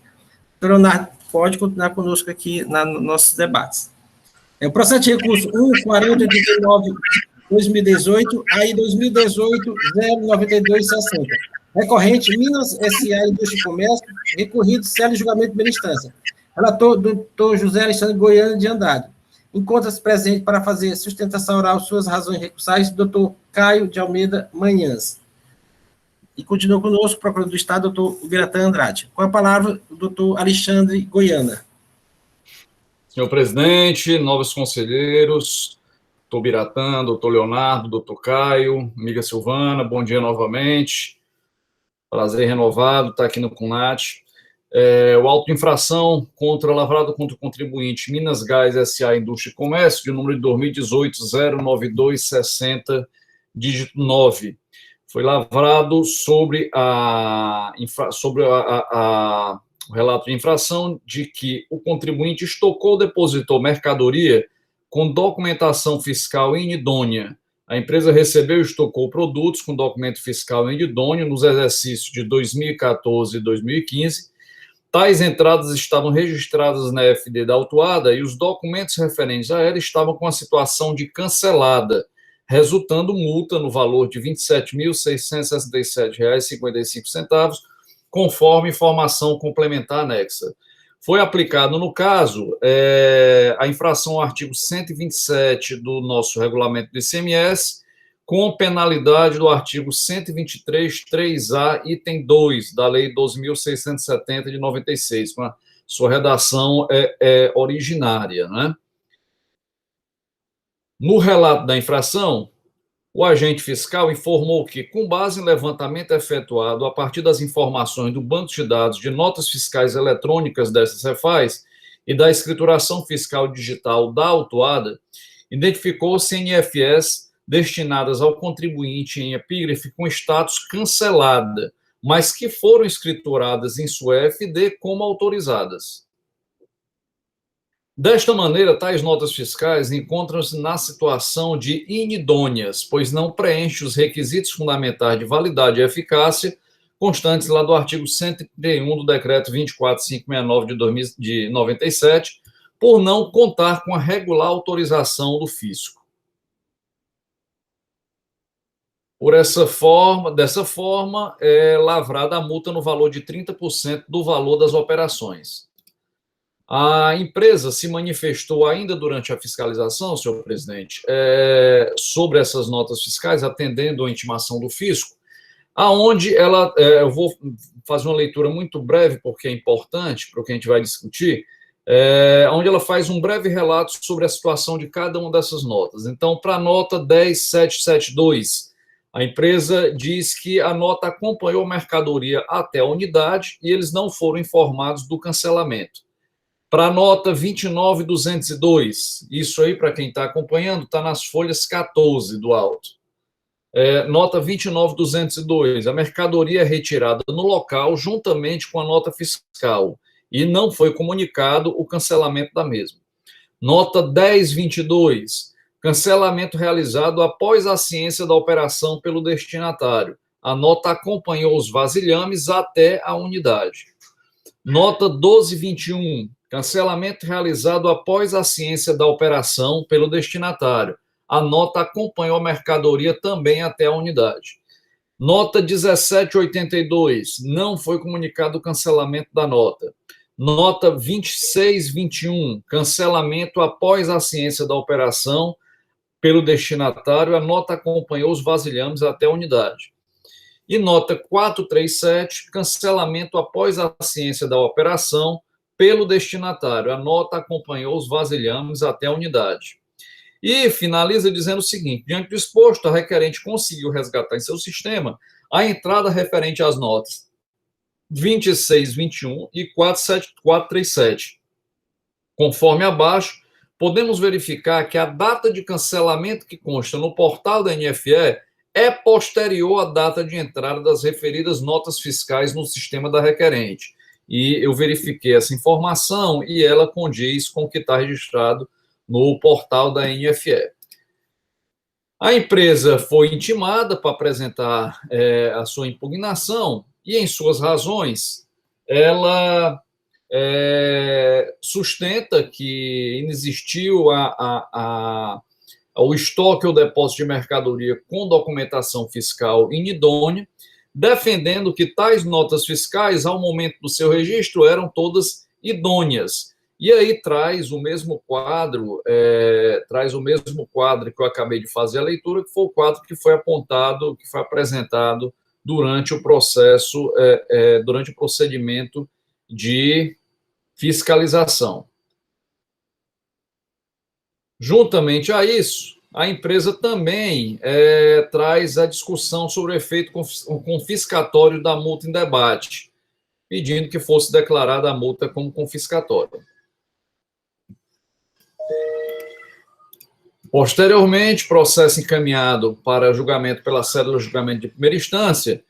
O Leonardo pode continuar conosco aqui nos nossos debates. O processo de recurso 1.4089/2018, aí 2018-09260. Recorrente, Minas S.A. Indústria e Comércio, recorrido, célere julgamento de primeira instância. Relator, doutor José Alexandre Goiano de Andrade. Encontra-se presente para fazer sustentação oral suas razões recursais, doutor Caio de Almeida Manhãs. E continua conosco o procurador do Estado, doutor Ubiratã Andrade. Com a palavra, o doutor Alexandre Goiana. Senhor presidente, novos conselheiros, doutor Ubiratã, doutor Leonardo, doutor Caio, amiga Silvana, bom dia novamente. Prazer renovado estar aqui no CUNAT. O auto de infração contra lavrado contra o contribuinte Minas Gás S.A. Indústria e Comércio, de número de 2018-09260, dígito 9. Foi lavrado sobre o relato de infração de que o contribuinte estocou ou depositou mercadoria com documentação fiscal inidônea. A empresa recebeu e estocou produtos com documento fiscal inidôneo nos exercícios de 2014 e 2015. Tais entradas estavam registradas na FD da autuada e os documentos referentes a ela estavam com a situação de cancelada, resultando multa no valor de R$ 27.667,55, conforme informação complementar anexa. Foi aplicado, no caso, a infração ao artigo 127 do nosso regulamento do ICMS, com penalidade do artigo 123, 3A, item 2, da Lei 12.670, de 96, com a sua redação originária, né? No relato da infração, o agente fiscal informou que, com base em levantamento efetuado a partir das informações do banco de dados de notas fiscais eletrônicas dessas Cefaz e da escrituração fiscal digital da autuada, identificou CNFS destinadas ao contribuinte em epígrafe com status cancelada, mas que foram escrituradas em sua FD como autorizadas. Desta maneira, tais notas fiscais encontram-se na situação de inidôneas, pois não preenchem os requisitos fundamentais de validade e eficácia constantes lá do artigo 131 do Decreto 24569 de 97, por não contar com a regular autorização do fisco. Dessa forma, é lavrada a multa no valor de 30% do valor das operações. A empresa se manifestou ainda durante a fiscalização, senhor presidente, sobre essas notas fiscais, atendendo a intimação do fisco, aonde ela, eu vou fazer uma leitura muito breve, porque é importante para o que a gente vai discutir, onde ela faz um breve relato sobre a situação de cada uma dessas notas. Então, para a nota 10772, a empresa diz que a nota acompanhou a mercadoria até a unidade e eles não foram informados do cancelamento. Para a nota 29202, isso aí, para quem está acompanhando, está nas folhas 14 do auto. Nota 29202, a mercadoria é retirada no local juntamente com a nota fiscal e não foi comunicado o cancelamento da mesma. Nota 1022, cancelamento realizado após a ciência da operação pelo destinatário. A nota acompanhou os vasilhames até a unidade. Nota 1221, cancelamento realizado após a ciência da operação pelo destinatário. A nota acompanhou a mercadoria também até a unidade. Nota 1782, não foi comunicado o cancelamento da nota. Nota 2621, cancelamento após a ciência da operação pelo destinatário. A nota acompanhou os vasilhames até a unidade. E nota 437, cancelamento após a ciência da operação pelo destinatário. A nota acompanhou os vasilhames até a unidade. E finaliza dizendo o seguinte: diante do exposto, a requerente conseguiu resgatar em seu sistema a entrada referente às notas 2621 e 437. Conforme abaixo, podemos verificar que a data de cancelamento que consta no portal da NFE é posterior à data de entrada das referidas notas fiscais no sistema da requerente. E eu verifiquei essa informação e ela condiz com o que está registrado no portal da NFE. A empresa foi intimada para apresentar a sua impugnação e, em suas razões, ela sustenta que inexistiu o estoque ou depósito de mercadoria com documentação fiscal inidônea, defendendo que tais notas fiscais, ao momento do seu registro, eram todas idôneas E aí traz o mesmo quadro, que eu acabei de fazer a leitura, que foi o quadro que foi apontado, que foi apresentado durante o processo, durante o procedimento de fiscalização. Juntamente a isso, a empresa também traz a discussão sobre o efeito confiscatório da multa em debate, pedindo que fosse declarada a multa como confiscatória. Posteriormente, processo encaminhado para julgamento pela cédula de julgamento de primeira instância,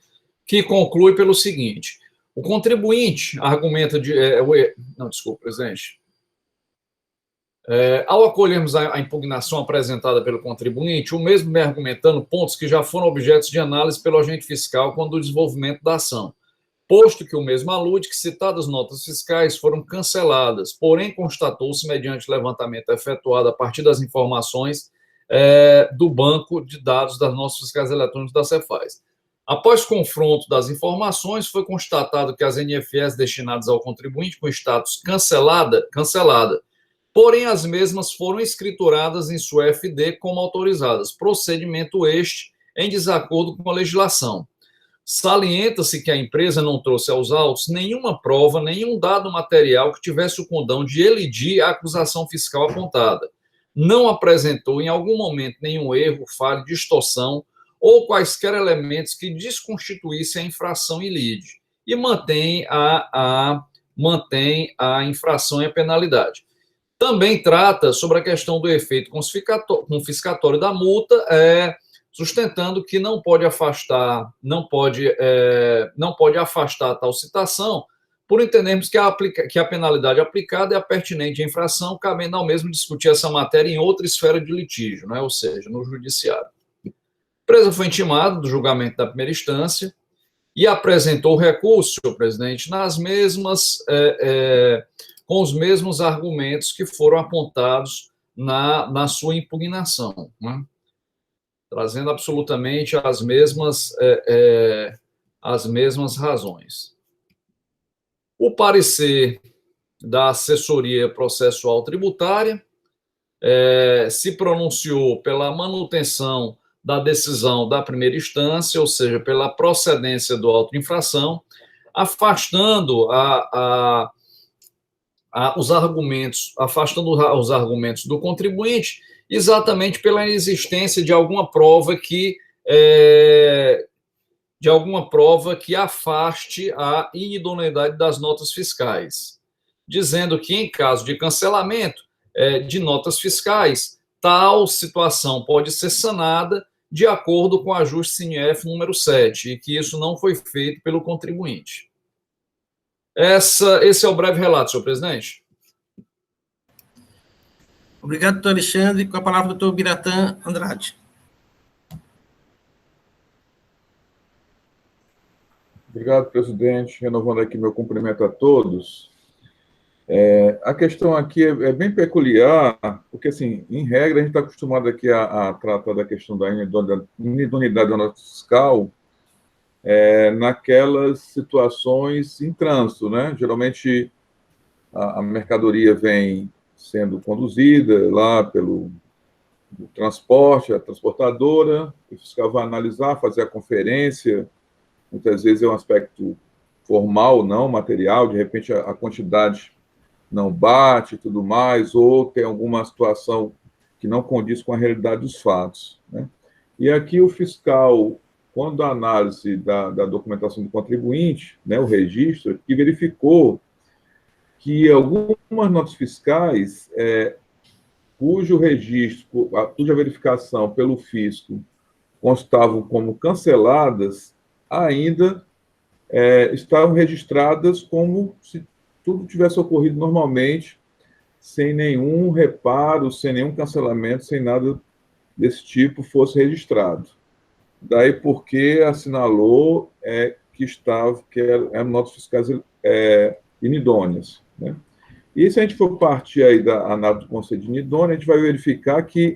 que conclui pelo seguinte: o contribuinte argumenta desculpe, presidente. Ao acolhermos a impugnação apresentada pelo contribuinte, o mesmo vem argumentando pontos que já foram objetos de análise pelo agente fiscal quando o desenvolvimento da ação, posto que o mesmo alude que citadas notas fiscais foram canceladas, porém constatou-se, mediante levantamento efetuado a partir das informações do banco de dados das notas fiscais eletrônicas da Cefaz. Após confronto das informações, foi constatado que as NFS destinadas ao contribuinte com status cancelada, porém as mesmas foram escrituradas em sua FD como autorizadas, procedimento este em desacordo com a legislação. Salienta-se que a empresa não trouxe aos autos nenhuma prova, nenhum dado material que tivesse o condão de elidir a acusação fiscal apontada. Não apresentou em algum momento nenhum erro, falha, distorção ou quaisquer elementos que desconstituíssem a infração ilícita e mantém a infração e a penalidade. Também trata sobre a questão do efeito confiscatório da multa, sustentando que não pode afastar tal citação, por entendermos que a penalidade aplicada é a pertinente à infração, cabendo ao mesmo discutir essa matéria em outra esfera de litígio, ou seja, no judiciário. A empresa foi intimada do julgamento da primeira instância e apresentou o recurso, senhor presidente, com os mesmos argumentos que foram apontados na sua impugnação, trazendo absolutamente as mesmas razões. O parecer da assessoria processual tributária se pronunciou pela manutenção da decisão da primeira instância, ou seja, pela procedência do auto de infração, afastando os argumentos do contribuinte, exatamente pela inexistência de alguma prova que afaste a inidoneidade das notas fiscais, dizendo que, em caso de cancelamento de notas fiscais, tal situação pode ser sanada de acordo com o ajuste CINEF número 7, e que isso não foi feito pelo contribuinte. Esse é o breve relato, senhor presidente. Obrigado, doutor Alexandre. Com a palavra, doutor Biratã Andrade. Obrigado, presidente. Renovando aqui meu cumprimento a todos. A questão aqui é bem peculiar, porque, assim, em regra, a gente está acostumado aqui a tratar da questão da inidoneidade da nota fiscal naquelas situações em trânsito, Geralmente, a mercadoria vem sendo conduzida lá pelo transporte, a transportadora, o fiscal vai analisar, fazer a conferência, muitas vezes é um aspecto formal, não material, de repente a quantidade não bate e tudo mais, ou tem alguma situação que não condiz com a realidade dos fatos, E aqui o fiscal, quando a análise da documentação do contribuinte, o registro, que verificou que algumas notas fiscais, cujo registro, cuja verificação pelo fisco constavam como canceladas, ainda estavam registradas como se tudo tivesse ocorrido normalmente, sem nenhum reparo, sem nenhum cancelamento, sem nada desse tipo fosse registrado. Daí porque assinalou que eram notas fiscais inidôneas. E se a gente for partir aí da análise do conceito de inidônea, a gente vai verificar que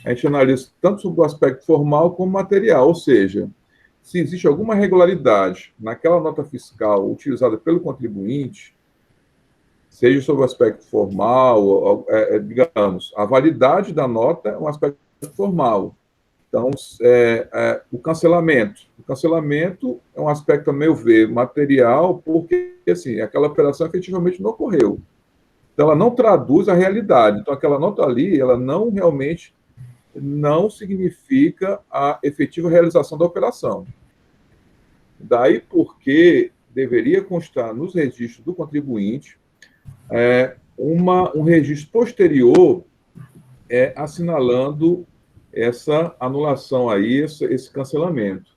a gente analisa tanto sobre o aspecto formal como material, ou seja, se existe alguma irregularidade naquela nota fiscal utilizada pelo contribuinte, seja sobre o aspecto formal, digamos, a validade da nota é um aspecto formal. Então, o cancelamento. O cancelamento é um aspecto, a meu ver, material, porque, assim, aquela operação efetivamente não ocorreu. Então, ela não traduz a realidade. Então, aquela nota ali, ela não realmente não significa a efetiva realização da operação. Daí porque deveria constar nos registros do contribuinte um registro posterior assinalando essa anulação aí, esse cancelamento.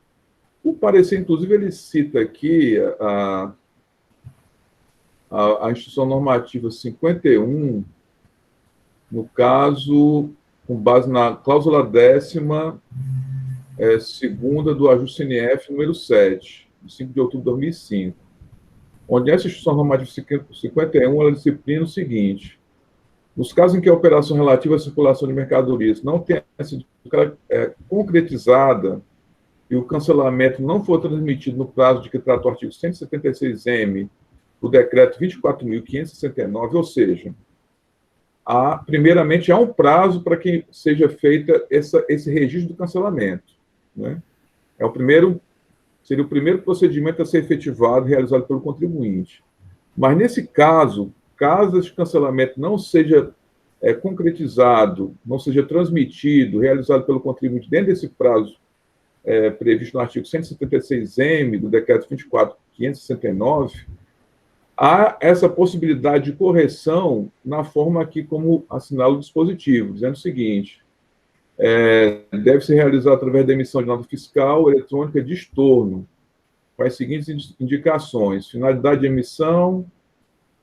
O parecer, inclusive, ele cita aqui a Instrução Normativa 51, no caso, com base na cláusula 10ª, segunda do ajuste CNF número 7, de 5 de outubro de 2005, onde essa Instrução Normativa 51, ela disciplina o seguinte: nos casos em que a operação relativa à circulação de mercadorias não tenha sido concretizada e o cancelamento não for transmitido no prazo de que trata o artigo 176-M do Decreto 24.569, ou seja, primeiramente, há um prazo para que seja feita esse registro do cancelamento, né? Seria o primeiro procedimento a ser efetivado e realizado pelo contribuinte. Mas, nesse caso esse cancelamento não seja concretizado, não seja transmitido, realizado pelo contribuinte dentro desse prazo previsto no artigo 176-M do Decreto 24.569, há essa possibilidade de correção na forma aqui como assinala o dispositivo, dizendo o seguinte: deve ser realizado através da emissão de nota fiscal eletrônica de estorno, com as seguintes indicações: finalidade de emissão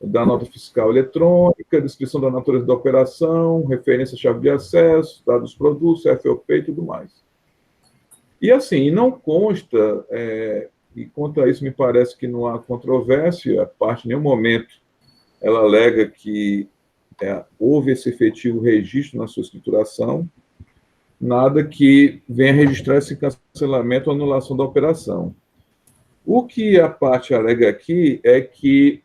da nota fiscal eletrônica, descrição da natureza da operação, referência à chave de acesso, dados dos produtos, FOP e tudo mais. E assim, não consta, e contra isso me parece que não há controvérsia, a parte em nenhum momento ela alega que houve esse efetivo registro na sua escrituração, nada que venha registrar esse cancelamento ou anulação da operação. O que a parte alega aqui é que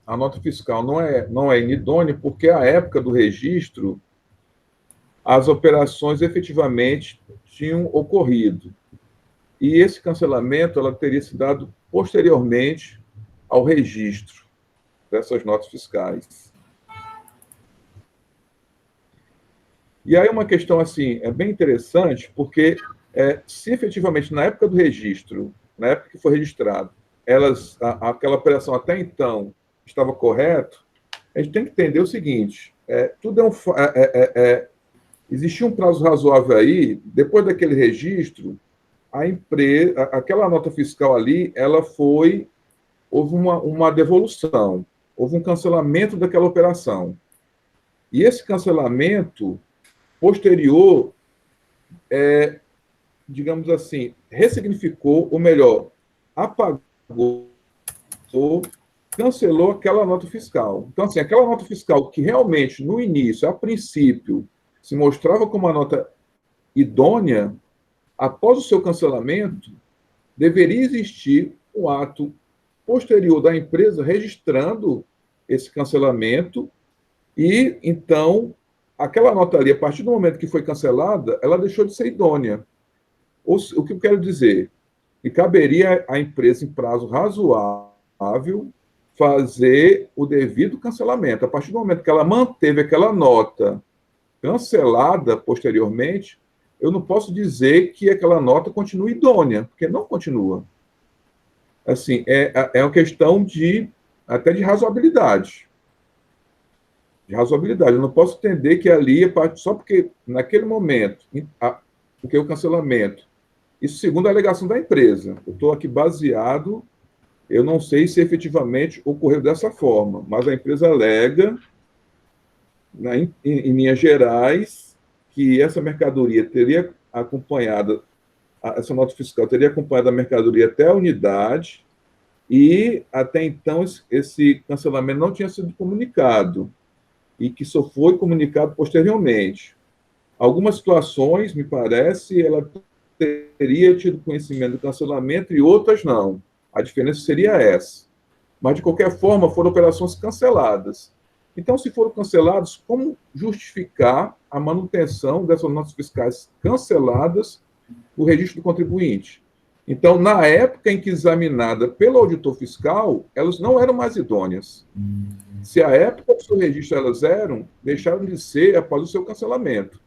a nota fiscal não é inidônea, porque à época do registro as operações efetivamente tinham ocorrido. E esse cancelamento ela teria se dado posteriormente ao registro dessas notas fiscais. E aí uma questão assim, bem interessante, porque se efetivamente na época do registro, na época que foi registrado, aquela operação até então estava correto, a gente tem que entender o seguinte: existia um prazo razoável aí, depois daquele registro, a empresa, aquela nota fiscal ali, houve uma devolução, houve um cancelamento daquela operação. E esse cancelamento posterior, digamos assim, ressignificou, ou melhor, apagou, cancelou aquela nota fiscal. Então, assim, aquela nota fiscal que realmente, no início, a princípio, se mostrava como uma nota idônea, após o seu cancelamento, deveria existir um ato posterior da empresa registrando esse cancelamento e, então, aquela nota ali, a partir do momento que foi cancelada, ela deixou de ser idônea. O que eu quero dizer? Que caberia à empresa, em prazo razoável, fazer o devido cancelamento. A partir do momento que ela manteve aquela nota cancelada posteriormente, eu não posso dizer que aquela nota continua idônea, porque não continua. Assim, é uma questão até de razoabilidade. Eu não posso entender que ali, só porque naquele momento, porque o cancelamento, isso segundo a alegação da empresa, eu estou aqui baseado, eu não sei se efetivamente ocorreu dessa forma, mas a empresa alega, em linhas gerais, que essa mercadoria teria acompanhado, essa nota fiscal teria acompanhado a mercadoria até a unidade, e até então esse cancelamento não tinha sido comunicado, e que só foi comunicado posteriormente. Algumas situações, me parece, ela teria tido conhecimento do cancelamento e outras não. A diferença seria essa. mas, de qualquer forma, foram operações canceladas. Então, se foram cancelados, como justificar a manutenção dessas notas fiscais canceladas no registro do contribuinte? Então, na época em que examinada pelo auditor fiscal, elas não eram mais idôneas. Se a época do seu registro elas eram, deixaram de ser após o seu cancelamento.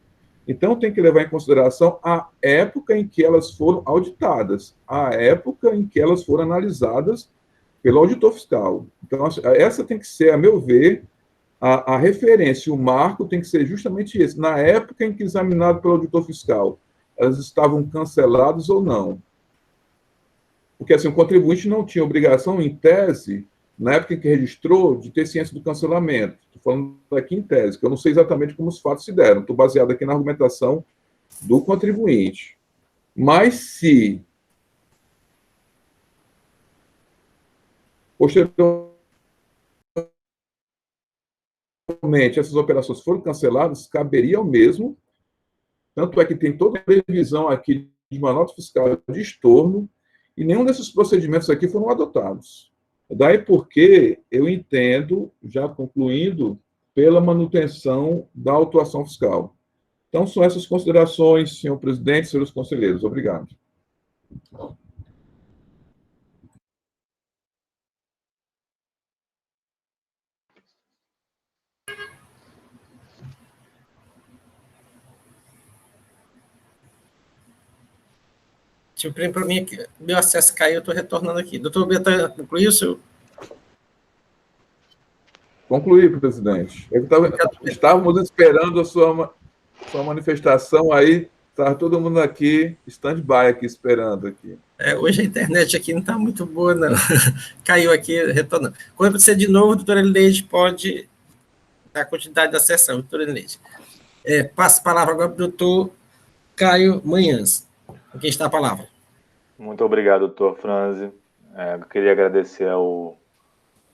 Então, tem que levar em consideração a época em que elas foram auditadas, a época em que elas foram analisadas pelo auditor fiscal. Então, essa tem que ser, a meu ver, a referência, o marco tem que ser justamente esse. Na época em que examinado pelo auditor fiscal, elas estavam canceladas ou não. Porque, assim, o contribuinte não tinha obrigação, em tese, na época em que registrou, de ter ciência do cancelamento. Estou falando aqui em tese, que eu não sei exatamente como os fatos se deram. Estou baseado aqui na argumentação do contribuinte. Mas se, posteriormente, essas operações foram canceladas, caberia ao mesmo, tanto é que tem toda a previsão aqui de uma nota fiscal de estorno, e nenhum desses procedimentos aqui foram adotados. Daí porque eu entendo, já concluindo, pela manutenção da autuação fiscal. Então, são essas considerações, senhor presidente, senhores conselheiros. Obrigado. Tipo, para mim, meu acesso caiu, eu estou retornando aqui. Doutor Bertan, concluiu o seu? Concluí, presidente. Estávamos esperando a sua manifestação aí, estava todo mundo aqui, stand-by aqui, esperando aqui. Hoje a internet aqui não está muito boa, não. Caiu aqui, retornando. Quando você de novo, doutor Elineide, pode dar continuidade da sessão, doutor Elineide. Passo a palavra agora para o doutor Caio Manhãs. Com quem está a palavra? Muito obrigado, doutor Franzi. Eu queria agradecer ao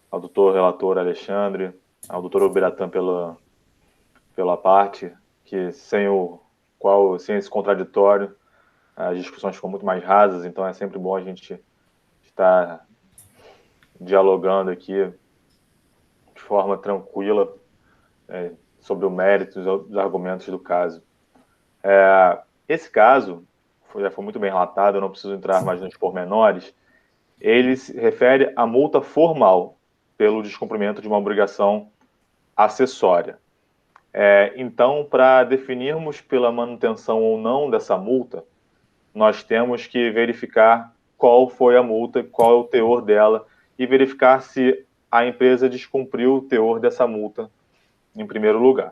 doutor relator Alexandre, ao doutor Ubiratã pela parte, que sem esse contraditório, as discussões ficam muito mais rasas, então é sempre bom a gente estar dialogando aqui de forma tranquila sobre o mérito dos argumentos do caso. Esse caso já foi muito bem relatado, eu não preciso entrar mais nos pormenores. Ele se refere à multa formal pelo descumprimento de uma obrigação acessória. Então, para definirmos pela manutenção ou não dessa multa, nós temos que verificar qual foi a multa, qual é o teor dela, e verificar se a empresa descumpriu o teor dessa multa, em primeiro lugar.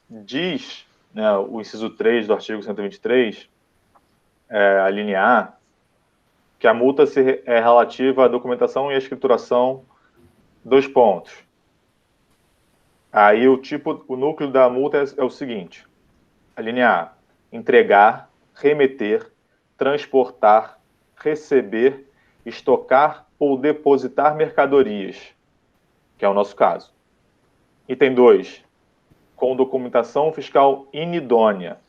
Diz, né, o inciso 3 do artigo 123, a linha A, que a multa é relativa à documentação e à escrituração, 2 pontos. Aí o núcleo da multa é o seguinte: a linha A, entregar, remeter, transportar, receber, estocar ou depositar mercadorias, que é o nosso caso. Item 2, com documentação fiscal inidônea.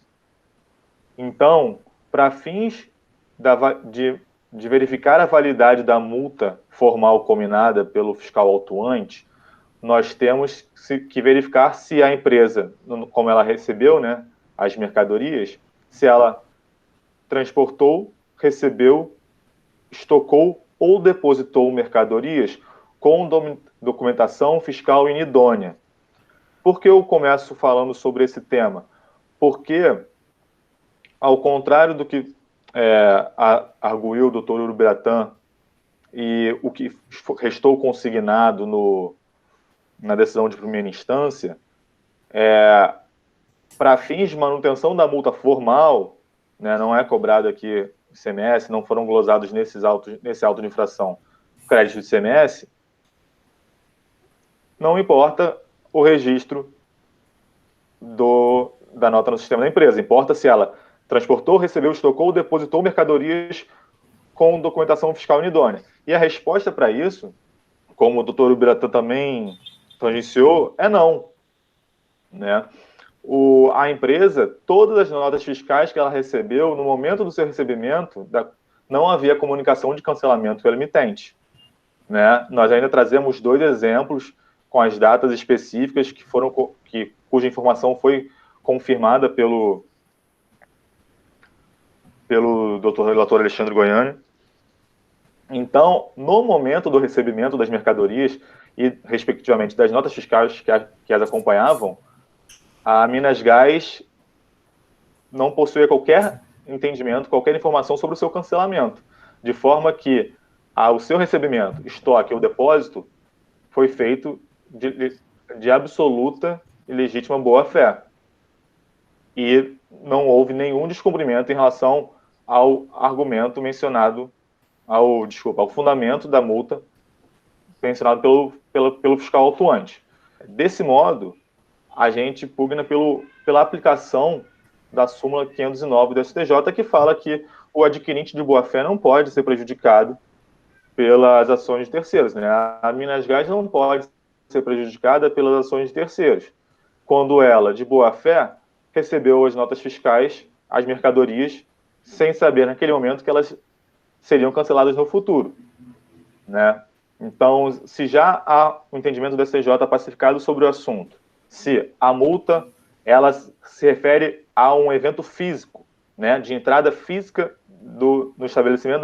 Então, para fins de verificar a validade da multa formal combinada pelo fiscal autuante, nós temos que verificar se a empresa, como ela recebeu, né, as mercadorias, se ela transportou, recebeu, estocou ou depositou mercadorias com documentação fiscal inidônea. Por que eu começo falando sobre esse tema? Porque, ao contrário do que arguiu o doutor Ubiratã e o que restou consignado na decisão de primeira instância, para fins de manutenção da multa formal, né, não é cobrado aqui ICMS, não foram glosados nesse auto de infração crédito de ICMS, não importa o registro da nota no sistema da empresa, importa se ela transportou, recebeu, estocou ou depositou mercadorias com documentação fiscal inidônea. E a resposta para isso, como o doutor Ubiratã também tangenciou, é não. Né? A empresa, todas as notas fiscais que ela recebeu, no momento do seu recebimento, não havia comunicação de cancelamento pelo emitente. né? Nós ainda trazemos 2 exemplos com as datas específicas cuja informação foi confirmada pelo doutor relator Alexandre Goiânia. Então, no momento do recebimento das mercadorias e, respectivamente, das notas fiscais que as acompanhavam, a Minas Gás não possuía qualquer entendimento, qualquer informação sobre o seu cancelamento, de forma que o seu recebimento, estoque ou depósito foi feito de absoluta e legítima boa-fé. E não houve nenhum descumprimento em relação ao argumento mencionado, ao fundamento da multa mencionado pelo fiscal autuante. Desse modo, a gente pugna pela aplicação da súmula 509 do STJ, que fala que o adquirente de boa-fé não pode ser prejudicado pelas ações de terceiros, né? A Minas Gás não pode ser prejudicada pelas ações de terceiros, quando ela, de boa-fé, recebeu as notas fiscais, as mercadorias, sem saber naquele momento que elas seriam canceladas no futuro, né? Então, se já há um entendimento do STJ pacificado sobre o assunto, se a multa ela se refere a um evento físico, né, de entrada física no estabelecimento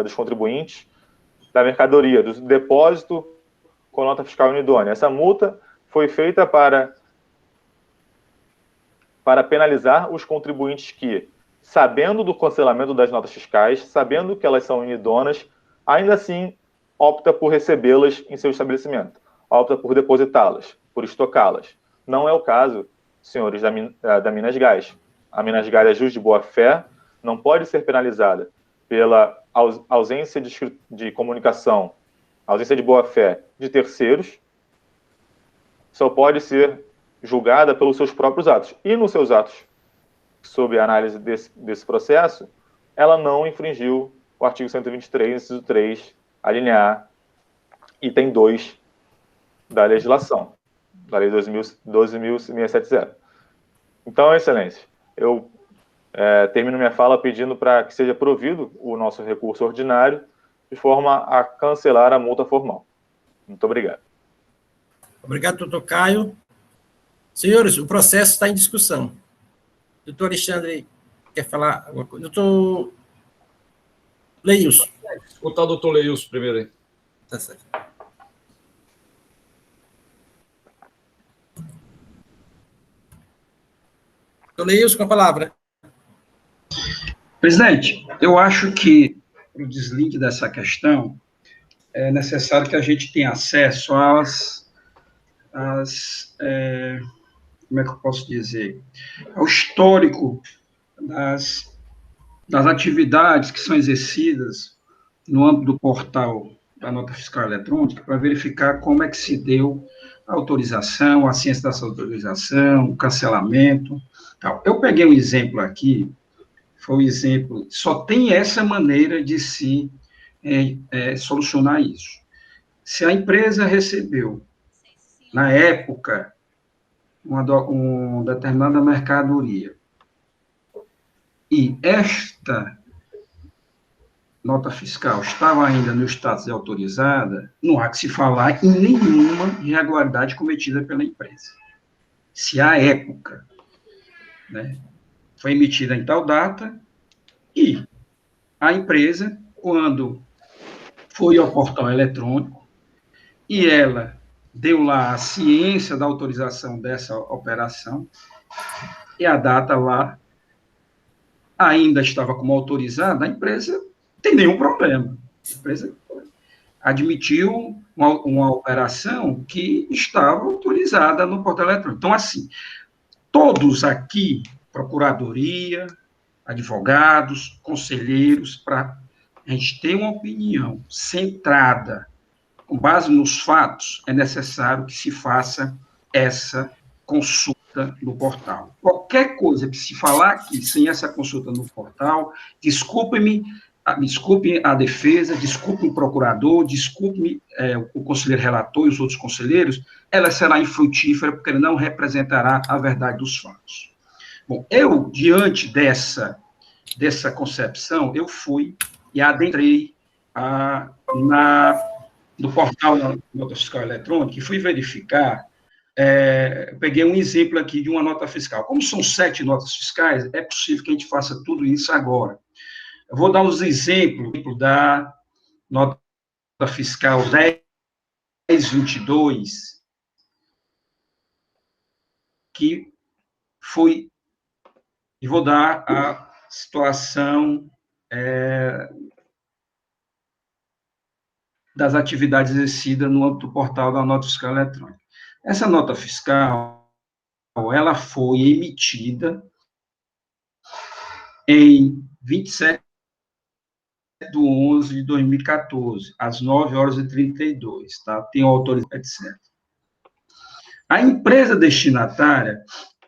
dos contribuintes, da mercadoria, do depósito com nota fiscal inidônea. Essa multa foi feita para penalizar os contribuintes que, sabendo do cancelamento das notas fiscais, sabendo que elas são inidôneas, ainda assim opta por recebê-las em seu estabelecimento, opta por depositá-las, por estocá-las. Não é o caso, senhores da Minas Gás. A Minas Gás é juiz de boa-fé, não pode ser penalizada pela ausência de comunicação, ausência de boa-fé de terceiros, só pode ser julgada pelos seus próprios atos. E nos seus atos, sob a análise desse processo, ela não infringiu o artigo 123, inciso 3, a linha A, item 2 da legislação, da lei 12.670. Então, Excelência, eu termino minha fala pedindo para que seja provido o nosso recurso ordinário de forma a cancelar a multa formal. Muito obrigado. Obrigado, doutor Caio. Senhores, o processo está em discussão. Doutor Alexandre, quer falar alguma coisa? Doutor Leilson. Escutar o doutor Leilson primeiro aí. Tá certo. Doutor Leilson, com a palavra. Presidente, eu acho que, para o deslink dessa questão, é necessário que a gente tenha acesso como é que eu posso dizer, ao histórico das atividades que são exercidas no âmbito do portal da nota fiscal eletrônica, para verificar como é que se deu a autorização, a ciência dessa autorização, o cancelamento, tal. Eu peguei um exemplo aqui, foi um exemplo, só tem essa maneira de se solucionar isso. Se a empresa recebeu, na época, uma determinada mercadoria, e esta nota fiscal estava ainda no status de autorizada, não há que se falar em nenhuma irregularidade cometida pela empresa. Se à época, né, foi emitida em tal data, e a empresa, quando foi ao portal eletrônico, e ela deu lá a ciência da autorização dessa operação, e a data lá ainda estava como autorizada, a empresa não tem nenhum problema. A empresa admitiu uma operação que estava autorizada no portal eletrônico. Então, assim, todos aqui, procuradoria, advogados, conselheiros, para a gente ter uma opinião centrada, com base nos fatos, é necessário que se faça essa consulta no portal. Qualquer coisa que se falar aqui sem essa consulta no portal, desculpe a defesa, desculpe o procurador, desculpe o conselheiro relator e os outros conselheiros, ela será infrutífera porque ela não representará a verdade dos fatos. Bom, eu, diante dessa concepção, eu fui e adentrei do portal da nota fiscal eletrônica e fui verificar, peguei um exemplo aqui de uma nota fiscal. Como são 7 notas fiscais, é possível que a gente faça tudo isso agora. Eu vou dar os exemplos da nota fiscal 1022, que foi, e vou dar a situação das atividades exercidas no âmbito do portal da nota fiscal eletrônica. Essa nota fiscal, ela foi emitida em 27/11/2014, às 9h32, tá? Tem autorização, etc. A empresa destinatária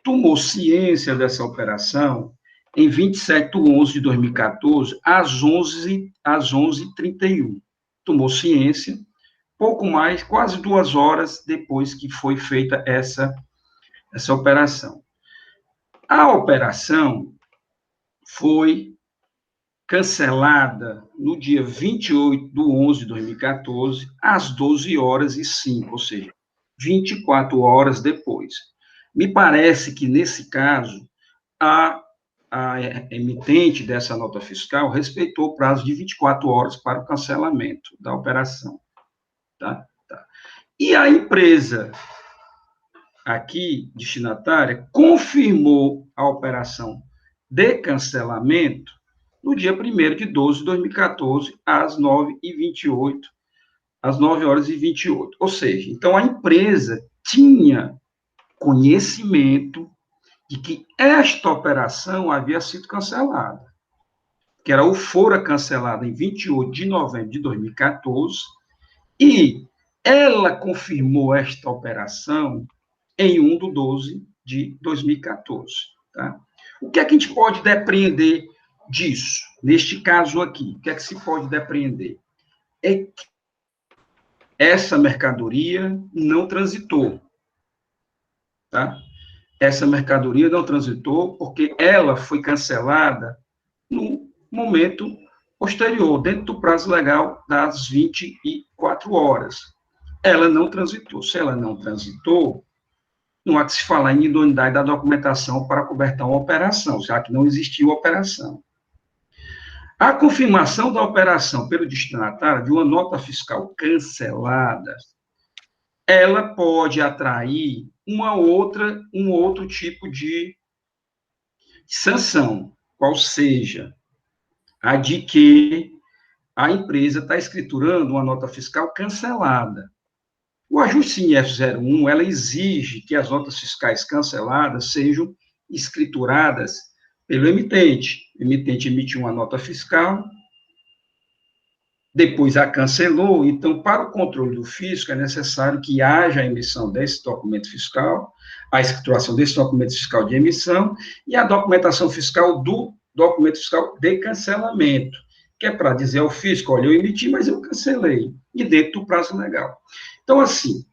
tomou ciência dessa operação em 27/11/2014, às 11h31. Tomou ciência, pouco mais, quase 2 horas depois que foi feita essa operação. A operação foi cancelada no dia 28/11/2014, às 12h05, ou seja, 24 horas depois. Me parece que, nesse caso, a emitente dessa nota fiscal respeitou o prazo de 24 horas para o cancelamento da operação. Tá? E a empresa aqui, destinatária, confirmou a operação de cancelamento no dia 1/12/2014, às 9h28, às 9h28. Ou seja, então a empresa tinha conhecimento de que esta operação havia sido cancelada, que era o fora cancelada em 28 de novembro de 2014, e ela confirmou esta operação em 1/12/2014. Tá? O que é que a gente pode depreender disso, neste caso aqui? O que é que se pode depreender? É que essa mercadoria não transitou, tá? Essa mercadoria não transitou porque ela foi cancelada no momento posterior, dentro do prazo legal das 24 horas. Ela não transitou. Se ela não transitou, não há que se falar em idoneidade da documentação para cobertar uma operação, já que não existiu operação. A confirmação da operação pelo destinatário de uma nota fiscal cancelada, ela pode atrair um outro tipo de sanção, qual seja a de que a empresa está escriturando uma nota fiscal cancelada. O ajuste CINF-01, ela exige que as notas fiscais canceladas sejam escrituradas pelo emitente. O emitente emitiu uma nota fiscal, depois a cancelou, então, para o controle do fisco, é necessário que haja a emissão desse documento fiscal, a escrituração desse documento fiscal de emissão e a documentação fiscal do documento fiscal de cancelamento, que é para dizer ao fisco, olha, eu emiti, mas eu cancelei, e dentro do prazo legal. Então, assim,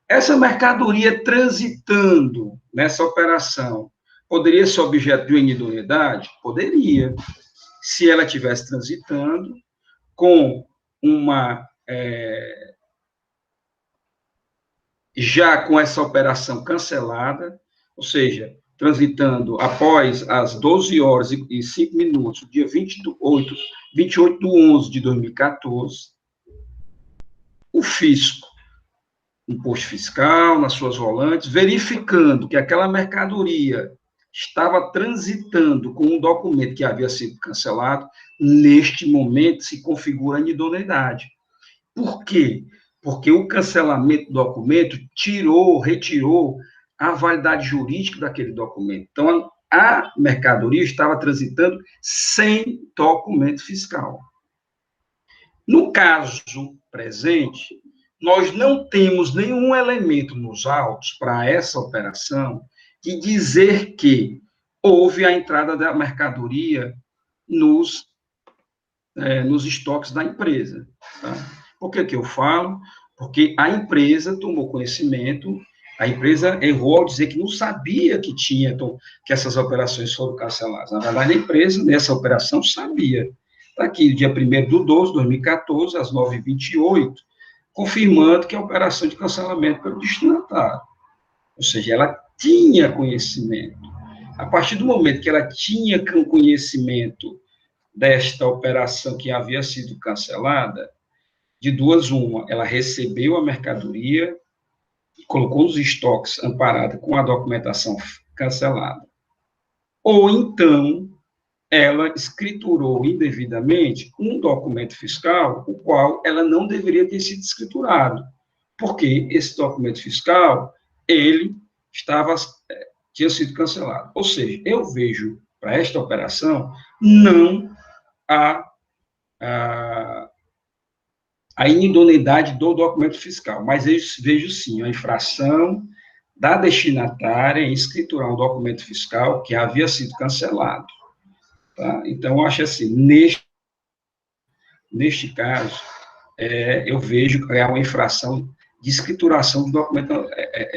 essa mercadoria transitando nessa operação poderia ser objeto de uma inidoneidade? Poderia. Se ela estivesse transitando com já com essa operação cancelada, ou seja, transitando após as 12h05, dia 28/11/2014, o fisco, imposto fiscal, nas suas rolantes, verificando que aquela mercadoria estava transitando com um documento que havia sido cancelado, neste momento se configura a inidoneidade. Por quê? Porque o cancelamento do documento retirou a validade jurídica daquele documento. Então, a mercadoria estava transitando sem documento fiscal. No caso presente, nós não temos nenhum elemento nos autos para essa operação de dizer que houve a entrada da mercadoria nos estoques da empresa. Tá? Por que eu falo? Porque a empresa tomou conhecimento, a empresa errou ao dizer que não sabia que que essas operações foram canceladas. Na verdade, a empresa, nessa operação, sabia. Está aqui, dia 1/12/2014, às 9h28, confirmando que a operação de cancelamento pelo destinatário. Ou seja, ela tinha conhecimento. A partir do momento que ela tinha conhecimento desta operação que havia sido cancelada, de duas uma, ela recebeu a mercadoria, colocou os estoques amparados com a documentação cancelada. Ou então, ela escriturou indevidamente um documento fiscal, o qual ela não deveria ter sido escriturado, porque esse documento fiscal, ele tinha sido cancelado. Ou seja, eu vejo, para esta operação, não a inidoneidade do documento fiscal, mas eu vejo sim a infração da destinatária em escriturar um documento fiscal que havia sido cancelado. Tá? Então, eu acho assim, neste caso, eu vejo que é uma infração de escrituração do documento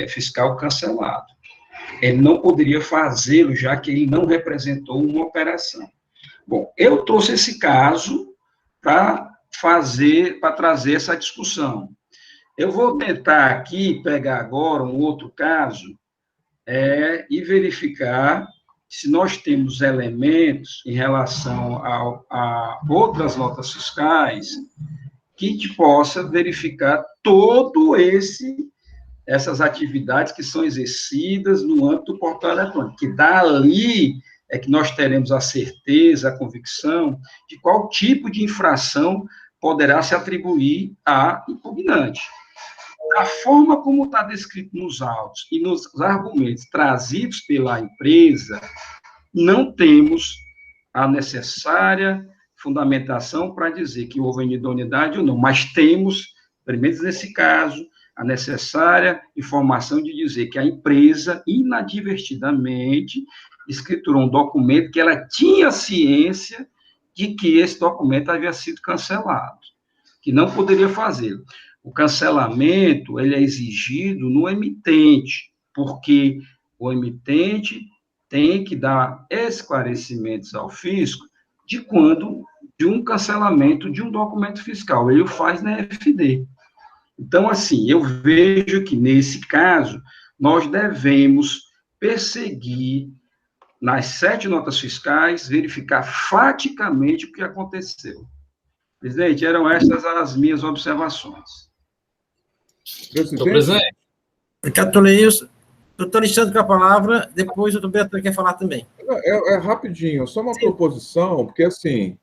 fiscal cancelado. Ele não poderia fazê-lo, já que ele não representou uma operação. Bom, eu trouxe esse caso para trazer essa discussão. Eu vou tentar aqui pegar agora um outro caso e verificar se nós temos elementos em relação a outras notas fiscais que a gente possa verificar essas atividades que são exercidas no âmbito do portal eletrônico, que dali é que nós teremos a certeza, a convicção de qual tipo de infração poderá se atribuir à impugnante. A forma como está descrito nos autos e nos argumentos trazidos pela empresa, não temos a necessária fundamentação para dizer que houve inidoneidade ou não, mas temos, pelo menos nesse caso, a necessária informação de dizer que a empresa, inadvertidamente, escriturou um documento que ela tinha ciência de que esse documento havia sido cancelado, que não poderia fazê-lo. O cancelamento, ele é exigido no emitente, porque o emitente tem que dar esclarecimentos ao fisco de um cancelamento de um documento fiscal. Ele o faz na FD. Então, assim, eu vejo que, nesse caso, nós devemos perseguir, nas 7 notas fiscais, verificar faticamente o que aconteceu. Presidente, eram estas as minhas observações. Presidente. Doutor Alexandre com a palavra, depois o doutor Beatriz quer falar também. É rapidinho, só uma proposição, porque assim,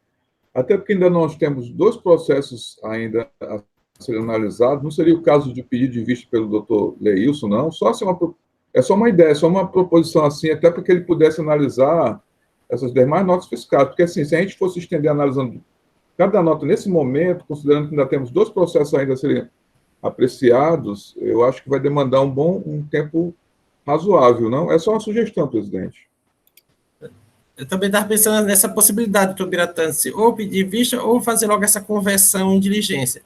até porque ainda nós temos 2 processos ainda a ser analisados, não seria o caso de pedido de vista pelo doutor Leilson, não, é só uma ideia, só uma proposição assim, até para que ele pudesse analisar essas demais notas fiscais, porque assim, se a gente fosse estender analisando cada nota nesse momento, considerando que ainda temos 2 processos ainda a serem apreciados, eu acho que vai demandar um tempo razoável, não? É só uma sugestão, presidente. Eu também estava pensando nessa possibilidade, doutor Biratance, ou pedir vista, ou fazer logo essa conversão em diligência.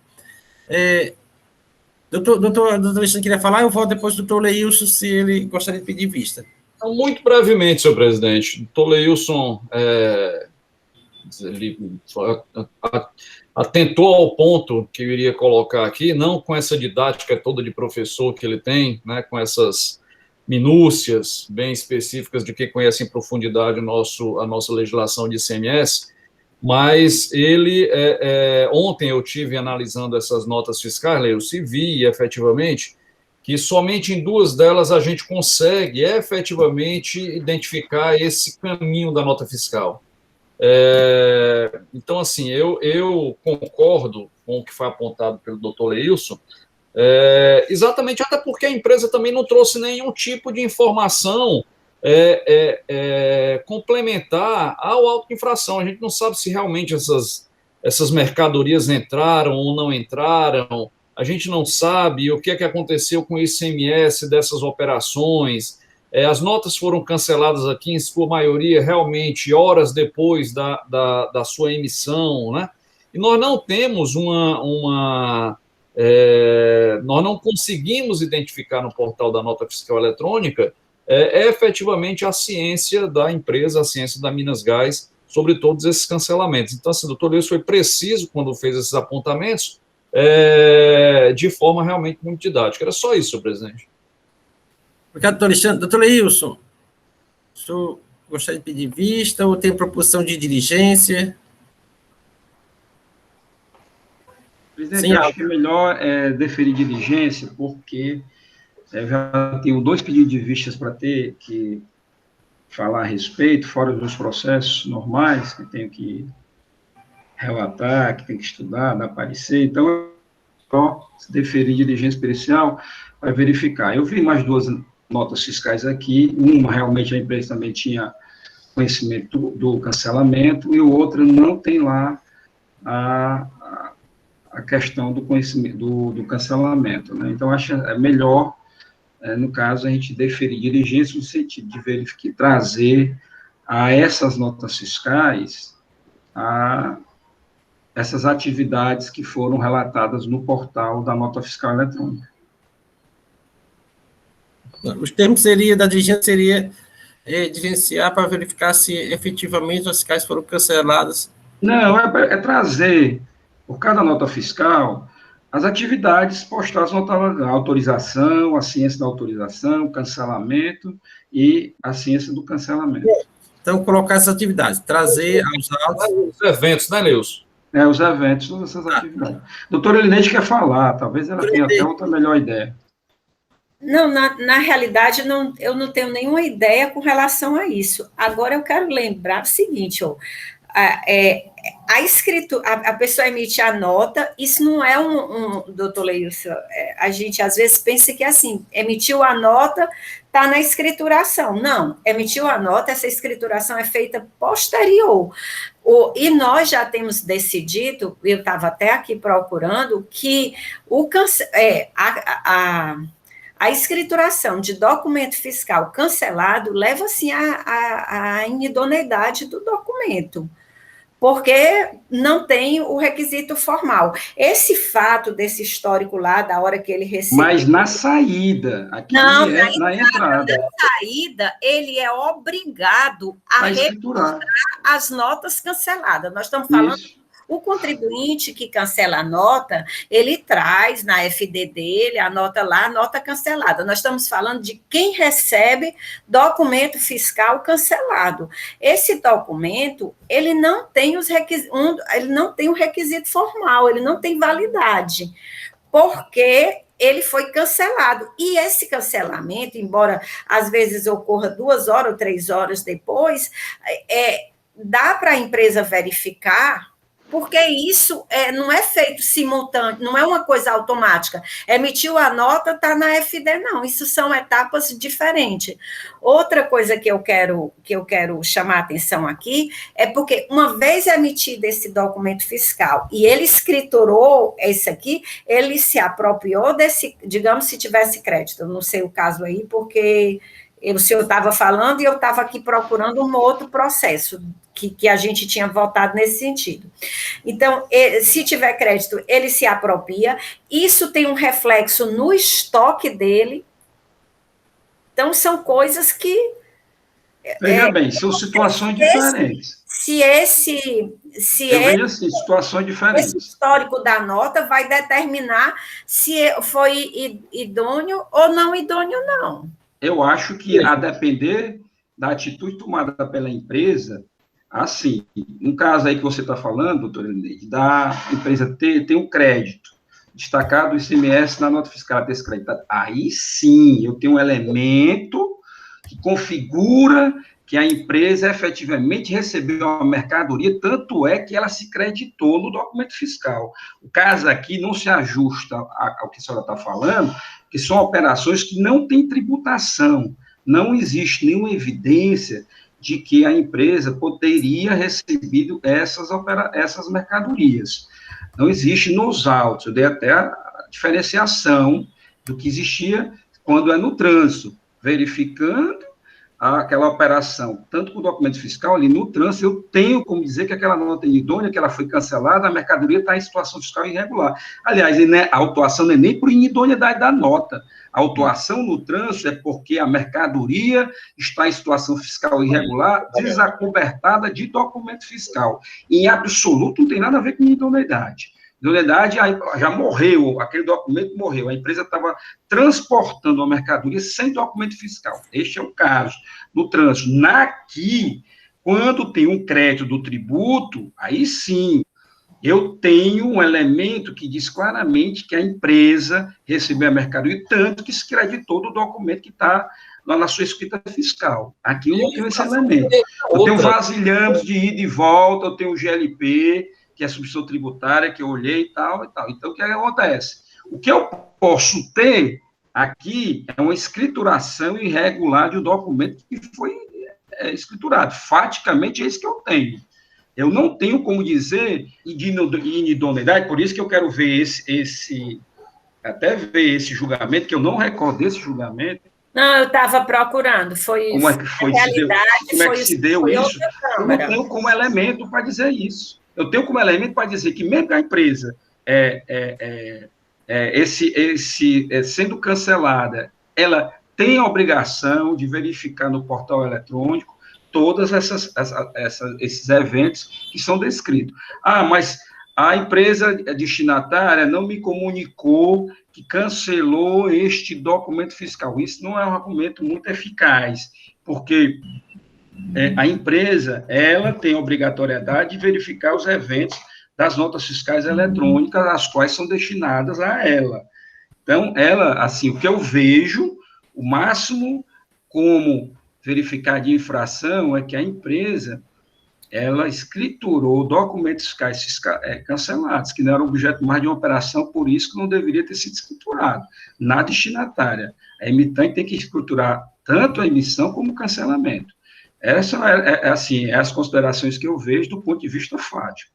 Doutor Alexandre queria falar, eu volto depois do doutor Leilson, se ele gostaria de pedir vista. Então, muito brevemente, senhor presidente. O doutor Leilson ele atentou ao ponto que eu iria colocar aqui, não com essa didática toda de professor que ele tem, né, com essas minúcias bem específicas de quem conhece em profundidade a nossa legislação de ICMS, mas ele, ontem eu tive analisando essas notas fiscais, eu vi efetivamente que somente em 2 delas a gente consegue efetivamente identificar esse caminho da nota fiscal. Então, assim, eu concordo com o que foi apontado pelo doutor Leilson, exatamente até porque a empresa também não trouxe nenhum tipo de informação complementar ao auto de infração. A gente não sabe se realmente essas mercadorias entraram ou não entraram, a gente não sabe o que é que aconteceu com o ICMS dessas operações. As notas foram canceladas aqui, em sua maioria, realmente, horas depois da sua emissão, né? E nós não temos nós não conseguimos identificar no portal da nota fiscal eletrônica efetivamente a ciência da empresa, a ciência da Minas Gás sobre todos esses cancelamentos. Então, assim, o doutor Leilson foi preciso quando fez esses apontamentos, de forma realmente muito didática. Era só isso, senhor presidente. Obrigado, doutor Alexandre. Doutor Leilson, o senhor gostaria de pedir vista ou tem proposição de diligência? Presidente, eu acho que é melhor deferir diligência, porque já tenho 2 pedidos de vistas para ter que falar a respeito, fora dos processos normais, que tenho que relatar, que tenho que estudar, dar parecer. Então, só deferir diligência pericial para verificar. Eu vi mais 2 notas fiscais aqui, uma realmente a empresa também tinha conhecimento do cancelamento, e o outro não tem lá a questão do conhecimento do cancelamento, né? Então, acho melhor, no caso, a gente deferir diligência no sentido de verificar, trazer a essas notas fiscais essas atividades que foram relatadas no portal da nota fiscal eletrônica. Os termos da diligência seria diligenciar para verificar se efetivamente as fiscais foram canceladas. Não, é trazer, por cada nota fiscal, as atividades postadas na nota, autorização, a ciência da autorização, cancelamento e a ciência do cancelamento. Então, colocar essas atividades, trazer aos autos... Os eventos, né, Leilson? Os eventos, todas essas atividades. Doutora Elinete quer falar, talvez ela tenha até outra melhor ideia. Não, na realidade, eu não tenho nenhuma ideia com relação a isso. Agora, eu quero lembrar o seguinte, a pessoa emite a nota, isso não é doutor Leilson, a gente às vezes pensa que assim, emitiu a nota, está na escrituração. Não, emitiu a nota, essa escrituração é feita posterior. E nós já temos decidido, eu estava até aqui procurando, que a escrituração de documento fiscal cancelado leva, assim, à inidoneidade do documento, porque não tem o requisito formal. Esse fato desse histórico lá, da hora que ele recebeu... Mas na saída, aqui não, na entrada. Na saída, ele é obrigado a registrar as notas canceladas. Nós estamos falando... Isso. O contribuinte que cancela a nota, ele traz na FD dele a nota lá, a nota cancelada. Nós estamos falando de quem recebe documento fiscal cancelado. Esse documento, ele não tem ele não tem o requisito formal, ele não tem validade, porque ele foi cancelado. E esse cancelamento, embora às vezes ocorra 2 horas ou 3 horas depois, dá para a empresa verificar, porque isso não é feito simultâneo, não é uma coisa automática. Emitiu a nota, está na FD, não. Isso são etapas diferentes. Outra coisa que eu quero chamar a atenção aqui é porque, uma vez emitido esse documento fiscal e ele escriturou esse aqui, ele se apropriou desse, digamos, se tivesse crédito. Eu não sei o caso aí, porque o senhor estava falando e eu estava aqui procurando um outro processo que a gente tinha votado nesse sentido. Então, se tiver crédito, ele se apropria, isso tem um reflexo no estoque dele. Então, são coisas que... Veja bem, são situações diferentes. Situações diferentes. Esse histórico da nota vai determinar se foi idôneo ou não idôneo, não. Eu acho que, a depender da atitude tomada pela empresa, assim, no caso aí que você está falando, doutora Elineide, da empresa ter um crédito destacado do ICMS na nota fiscal, desse crédito, aí sim, eu tenho um elemento que configura que a empresa efetivamente recebeu a mercadoria, tanto é que ela se creditou no documento fiscal. O caso aqui não se ajusta ao que a senhora está falando, que são operações que não têm tributação, não existe nenhuma evidência de que a empresa poderia recebido essas mercadorias. Não existe nos autos, eu dei até a diferenciação do que existia quando é no trânsito, verificando aquela operação, tanto com o documento fiscal ali no trânsito, eu tenho como dizer que aquela nota é idônea, que ela foi cancelada, a mercadoria está em situação fiscal irregular. Aliás, a autuação não é nem por inidoneidade da nota. A autuação no trânsito é porque a mercadoria está em situação fiscal irregular, desacobertada de documento fiscal. Em absoluto, não tem nada a ver com inidoneidade. idoneidade já morreu, aquele documento morreu, a empresa estava transportando a mercadoria sem documento fiscal. Este é o caso no trânsito. Quando tem um crédito do tributo, aí sim, eu tenho um elemento que diz claramente que a empresa recebeu a mercadoria, tanto que se creditou do documento que está lá na sua escrita fiscal. Aqui eu não tenho esse elemento. Eu tenho vasilhames de ida e volta, eu tenho o GLP, que é a substituição tributária, que eu olhei e tal, e tal. Então, o que acontece? O que eu posso ter aqui é uma escrituração irregular de um documento que foi escriturado. Faticamente, é isso que eu tenho. Eu não tenho como dizer inidoneidade, por isso que eu quero ver até ver esse julgamento, que eu não recordo desse julgamento. Não, eu estava procurando, foi como é que foi, como é que se deu isso? Eu não tenho como elemento para dizer isso. Eu tenho como elemento para dizer que mesmo que a empresa sendo cancelada, ela tem a obrigação de verificar no portal eletrônico todos esses eventos que são descritos. Mas a empresa destinatária não me comunicou que cancelou este documento fiscal. Isso não é um argumento muito eficaz, porque a empresa, ela tem a obrigatoriedade de verificar os eventos das notas fiscais eletrônicas, as quais são destinadas a ela. Então, ela, assim, o que eu vejo, o máximo como verificar de infração é que a empresa, ela escriturou documentos fiscais cancelados, que não eram objeto mais de uma operação, por isso que não deveria ter sido escriturado, na destinatária. A emitente tem que escriturar tanto a emissão como o cancelamento. Essas assim, as considerações que eu vejo do ponto de vista fático.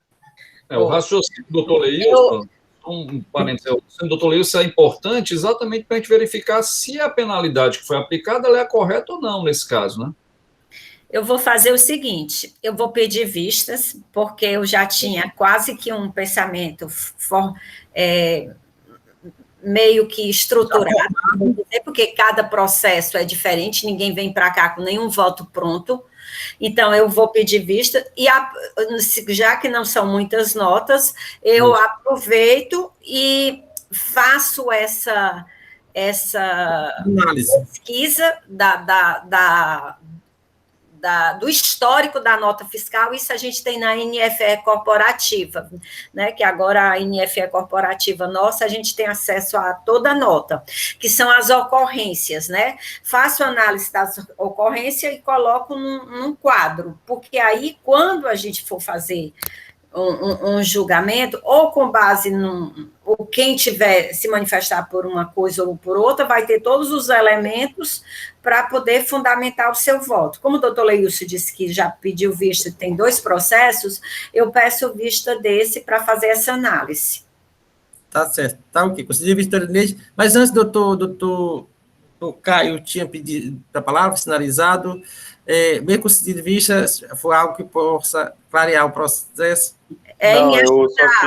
O raciocínio do doutor Leilson, um parênteses, o raciocínio do doutor Leilson é importante exatamente para a gente verificar se a penalidade que foi aplicada ela é correta ou não nesse caso, né? Eu vou fazer o seguinte, eu vou pedir vistas, porque eu já tinha quase que um pensamento meio que estruturado, porque cada processo é diferente, ninguém vem para cá com nenhum voto pronto, então eu vou pedir vista, e já que não são muitas notas, eu aproveito e faço essa pesquisa do histórico da nota fiscal, isso a gente tem na NFE corporativa, né, que agora a NFE corporativa nossa, a gente tem acesso a toda a nota, que são as ocorrências, né, faço análise das ocorrências e coloco num quadro, porque aí, quando a gente for fazer um julgamento, ou com base ou quem tiver se manifestar por uma coisa ou por outra, vai ter todos os elementos para poder fundamentar o seu voto. Como o doutor Leilson disse que já pediu vista, tem 2 processos, eu peço vista desse para fazer essa análise. Tá certo, tá ok. Consegui vista do Inês, mas antes, doutor Caio tinha pedido a palavra, sinalizado, bem concedido vista, foi algo que possa clarear o processo?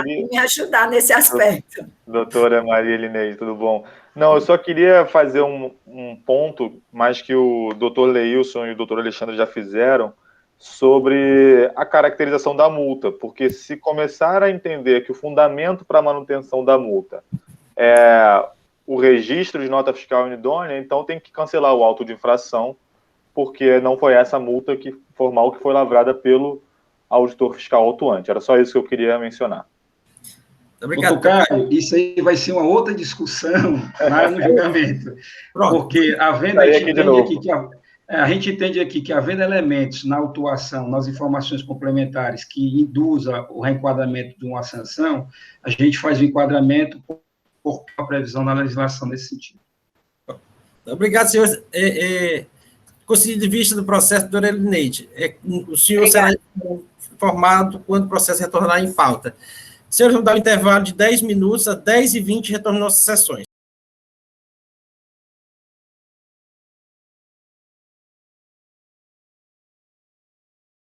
Me ajudar nesse aspecto. Doutora Maria Elineide, tudo bom? Não, eu só queria fazer um ponto, mais que o doutor Leilson e o doutor Alexandre já fizeram, sobre a caracterização da multa, porque se começar a entender que o fundamento para a manutenção da multa é o registro de nota fiscal inidônea, então tem que cancelar o auto de infração, porque não foi essa multa formal que foi lavrada pelo auditor fiscal autuante. Era só isso que eu queria mencionar. Obrigado, Caio. Isso aí vai ser uma outra discussão lá no julgamento. Porque a gente entende aqui que havendo elementos na autuação, nas informações complementares que induza o reenquadramento de uma sanção, a gente faz o enquadramento por previsão na legislação nesse sentido. Obrigado, senhor. Concedido de vista do processo do Elineide. O senhor será informado quando o processo retornar em pauta. Senhores, vamos dar um intervalo de 10 minutos, às 10h20, retorno às nossas sessões.